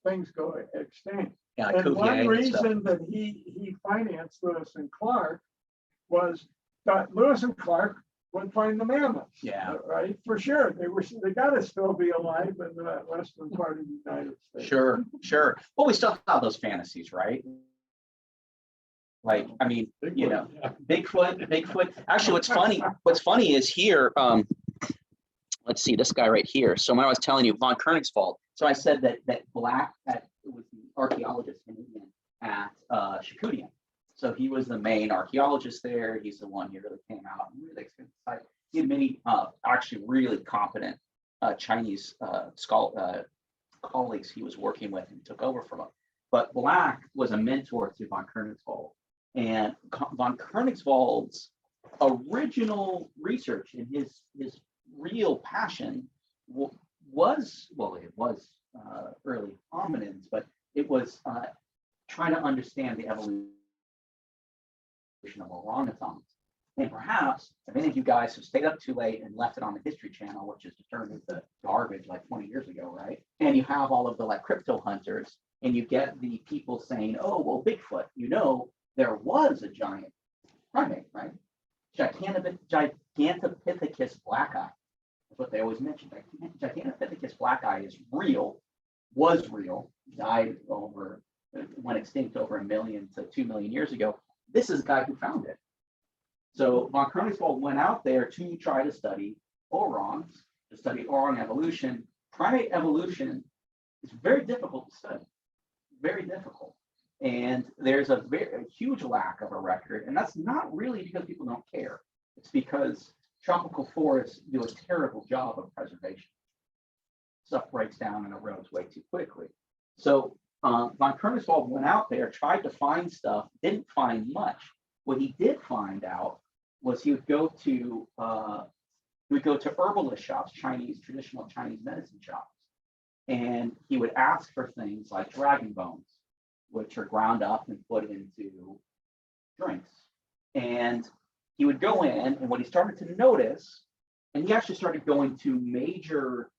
things go extinct. Yeah, and one reason that he financed Lewis and Clark was that Lewis and Clark would find the mammoths. Yeah. Right. For sure. They got to still be alive in the western part of the United States. Sure. Well, we still have those fantasies, right? Like, I mean, Bigfoot, you know, Bigfoot. Actually, what's funny is here, let's see, this guy right here. So when I was telling you von Koenigswald, so I said that Black, that was the archaeologist at Shakutian. So he was the main archaeologist there. He's the one who really came out and really experienced the site. He had many actually really competent Chinese colleagues he was working with and took over from him. But Black was a mentor to von Koenigswald. And von Koenigswald's original research and his real passion was early hominins, but it was trying to understand the evolution of orangutans. And perhaps, if any of you guys have stayed up too late and left it on the History Channel, which is turned into garbage like 20 years ago, right? And you have all of the like crypto hunters, and you get the people saying, oh, well, Bigfoot, you know, there was a giant primate, right? Gigantopithecus blacki. That's what they always mention. Gigantopithecus blacki is real, was real, died went extinct over 1 million to 2 million years ago. this is the guy who found it. So von Koenigswald went out there to try to study orons, to study orang evolution. Primate evolution is very difficult to study, very difficult. And there's a huge lack of a record. And that's not really because people don't care. It's because tropical forests do a terrible job of preservation. Stuff breaks down and erodes way too quickly. So von Koenigswald went out there, tried to find stuff, didn't find much. What he did find out was he would go to herbalist shops, traditional Chinese medicine shops, and he would ask for things like dragon bones, which are ground up and put into drinks. And he would go in, and what he started to notice, and he actually started going to major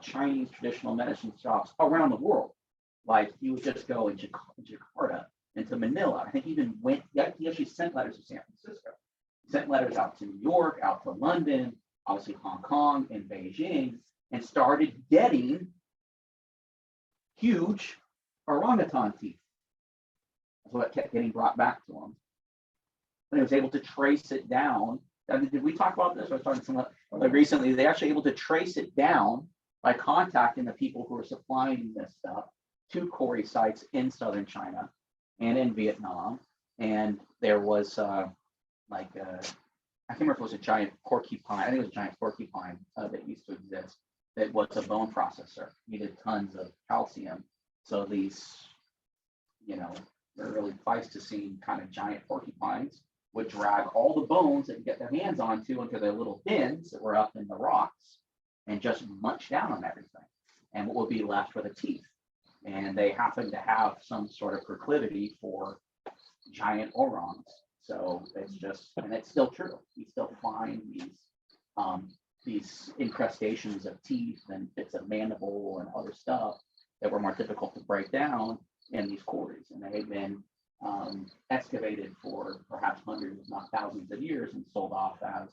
Chinese traditional medicine shops around the world. Like he would just go in Jakarta, into Manila. I think he even went, he actually sent letters to San Francisco. He sent letters out to New York, out to London, obviously Hong Kong and Beijing, and started getting huge orangutan teeth. That's what kept getting brought back to him. And he was able to trace it down. I mean, did we talk about this? I was talking to someone like recently. They actually able to trace it down by contacting the people who are supplying this stuff to quarry sites in southern China and in Vietnam. And there was I can't remember if it was a giant porcupine. I think it was a giant porcupine that used to exist that was a bone processor, needed tons of calcium. So these, really Pleistocene kind of giant porcupines would drag all the bones that get their hands onto into their little bins that were up in the rocks and just munch down on everything. And what would be left were the teeth. And they happen to have some sort of proclivity for giant orongs. So it's just, and it's still true. You still find these incrustations of teeth and bits of mandible and other stuff that were more difficult to break down in these quarries. And they've been excavated for perhaps hundreds, if not thousands of years and sold off as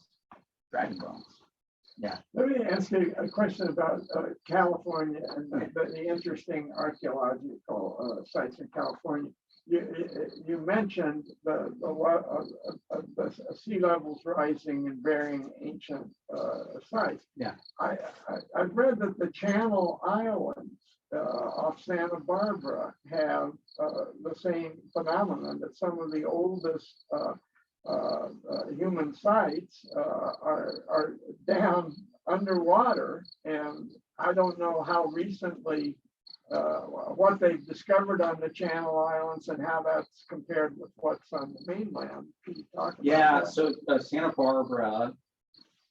dragon bones. Yeah. Let me ask you a question about California and the interesting archaeological sites in California. You mentioned the sea levels rising and burying ancient sites. Yeah. I've read that the Channel Islands off Santa Barbara have the same phenomenon, that some of the oldest human sites are down underwater, and I don't know how recently what they've discovered on the Channel Islands and how that's compared with what's on the mainland. Can you talk about that? So Santa Barbara,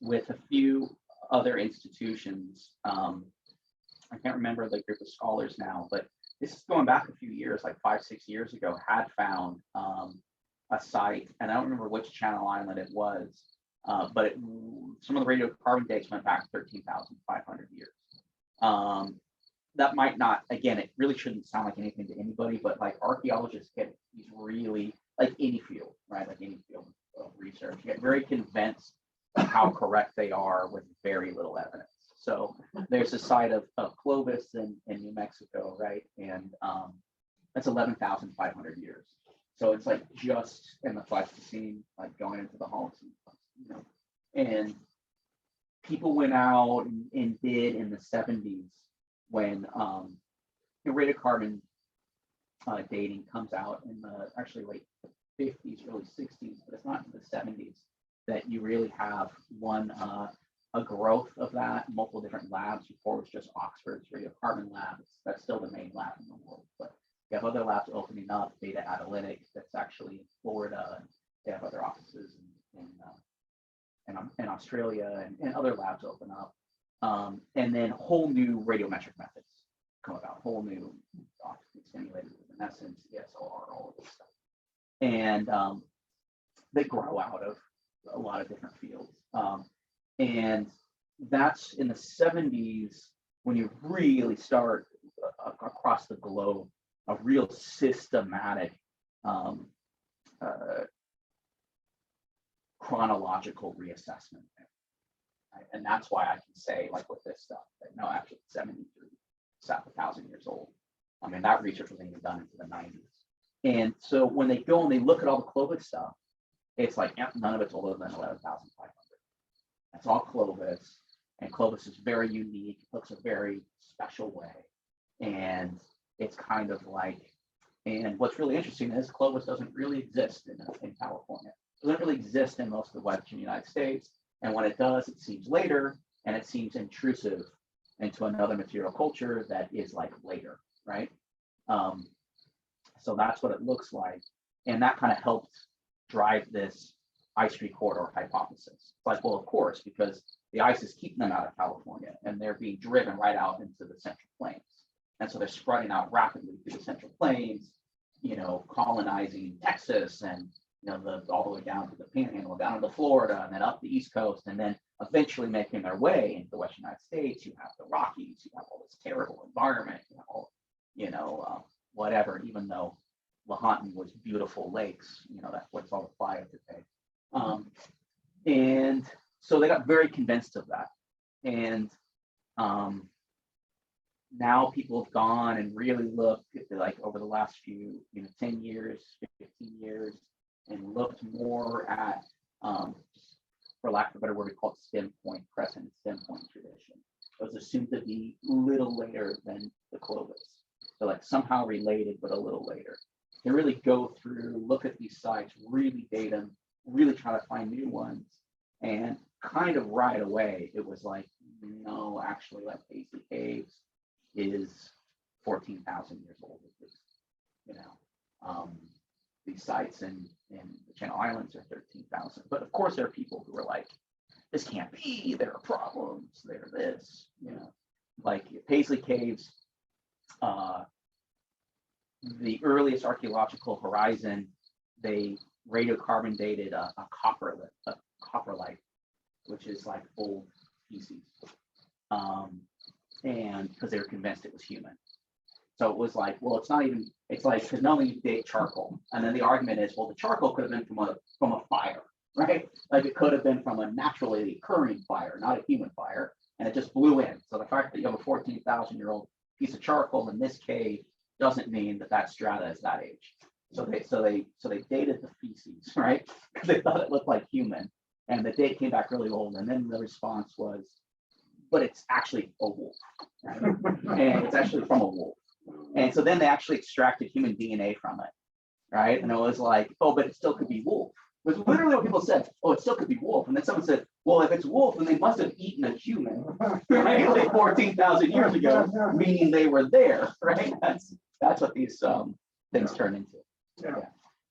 with a few other institutions, I can't remember the group of scholars now, but this is going back a few years, like 5-6 years ago, had found a site, and I don't remember which Channel Island it was, but some of the radiocarbon dates went back 13,500 years. That might not, again, it really shouldn't sound like anything to anybody, but like archaeologists get these really, like any field, right? Like any field of research, get very convinced of how correct they are with very little evidence. So there's a site of Clovis in New Mexico, right? And that's 11,500 years. So it's like just in the Pleistocene, like going into the Holocene, and people went out and did in the 70s when radiocarbon dating comes out in the actually late 50s, early 60s, but it's not in the 70s that you really have a growth of that, multiple different labs. Before it was just Oxford's radiocarbon lab. That's still the main lab in the world, but you have other labs opening up, Beta Analytics, that's actually in Florida, and they have other offices in Australia, and other labs open up. And then whole new radiometric methods come about, whole new optically stimulated luminescence, ESR, all of this stuff. And they grow out of a lot of different fields. And that's in the 70s when you really start across the globe a real systematic chronological reassessment. Right? And that's why I can say, like with this stuff, that no, actually 73, it's 1,000 years old. I mean, that research was even done into the 90s. And so when they go and they look at all the Clovis stuff, it's like, yep, none of it's older than 11,500. That's all Clovis. And Clovis is very unique, looks a very special way. And it's kind of like, and what's really interesting is Clovis doesn't really exist in California. It doesn't really exist in most of the Western United States. And when it does, it seems later, and it seems intrusive into another material culture that is like later, right? So that's what it looks like. And that kind of helped drive this ice free corridor hypothesis. It's like, well, of course, because the ice is keeping them out of California and they're being driven right out into the Central Plains. And so they're spreading out rapidly through the Central Plains, you know, colonizing Texas and, you know, all the way down to the Panhandle, down to Florida, and then up the East Coast, and then eventually making their way into the Western United States. You have the Rockies, you have all this terrible environment, you have all, you know, whatever, even though Lahontan was beautiful lakes, you know, that's what's all the fire today. And so they got very convinced of that. And now people have gone and really looked at like over the last few, you know, 10 years, 15 years, and looked more at, for lack of a better word, we call it stem point present, stem point tradition. It was assumed to be a little later than the Clovis. So like somehow related, but a little later. They really go through, look at these sites, really date them, really try to find new ones. And kind of right away, it was like, no, actually, like Paisley Caves is 14,000 years old at least. You know, these sites in the Channel Islands are 13,000. But of course, there are people who are like, this can't be, there are problems, there are this, you know, like Paisley Caves, the earliest archaeological horizon, they radiocarbon dated a coprolite, which is like old species, and because they were convinced it was human. So it was like, well, it's not even, it's like, because not only you date charcoal, and then the argument is, well, the charcoal could have been from a fire, right? Like it could have been from a naturally occurring fire, not a human fire, and it just blew in. So the fact that you have a 14,000-year-old piece of charcoal in this cave doesn't mean that that strata is that age. So they dated the feces, right? Because they thought it looked like human, and the date came back really old. And then the response was, but it's actually a wolf, right? And it's actually from a wolf. And so then they actually extracted human DNA from it, right? And it was like, oh, but it still could be wolf. It was literally what people said. Oh, it still could be wolf. And then someone said, well, if it's wolf, then they must have eaten a human, right? Like 14,000 years ago, meaning they were there, right? That's what these things turn into. Yeah.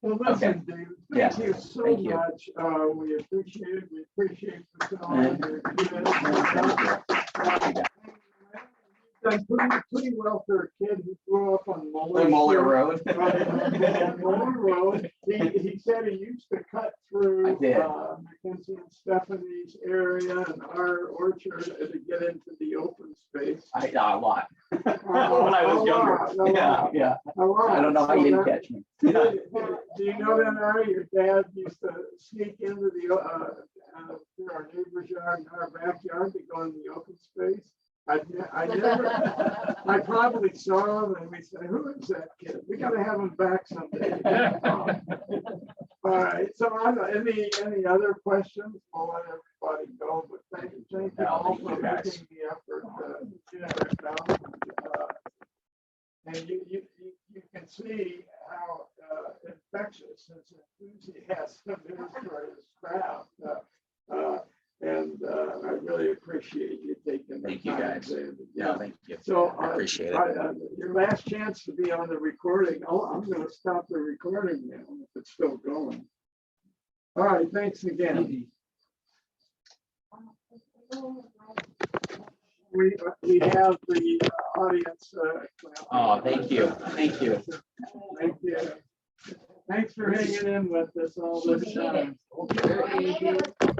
Well, listen, Okay. David, Yeah. thank you so Thank you. much. We appreciate it. We appreciate the time. You've done pretty well for a kid who grew up on Moeller Road. on Moeller Road. He said he used to cut through I did. Mackenzie and Stephanie's area and our orchard to get into the open space. A lot. When I was younger. Yeah. I don't know how you didn't catch me. Do you know that, Ari? Your dad used to sneak into the through our neighbor's yard and our backyard to go in the open space. I probably saw him and we said, who is that kid? We got to have him back someday. All right. So any other questions? We'll let everybody go. But thank you all for making the effort to get this done. And you can see how infectious his enthusiasm is for his craft. And I really appreciate you taking the Thank you, time guys. today. Yeah, thank you. So I appreciate it. Your last chance to be on the recording. Oh, I'm going to stop the recording now if it's still going. All right. Thanks again. We have the audience. Oh, thank you. Thank you. Thank you. Thanks for hanging in with us all this time. Appreciate it.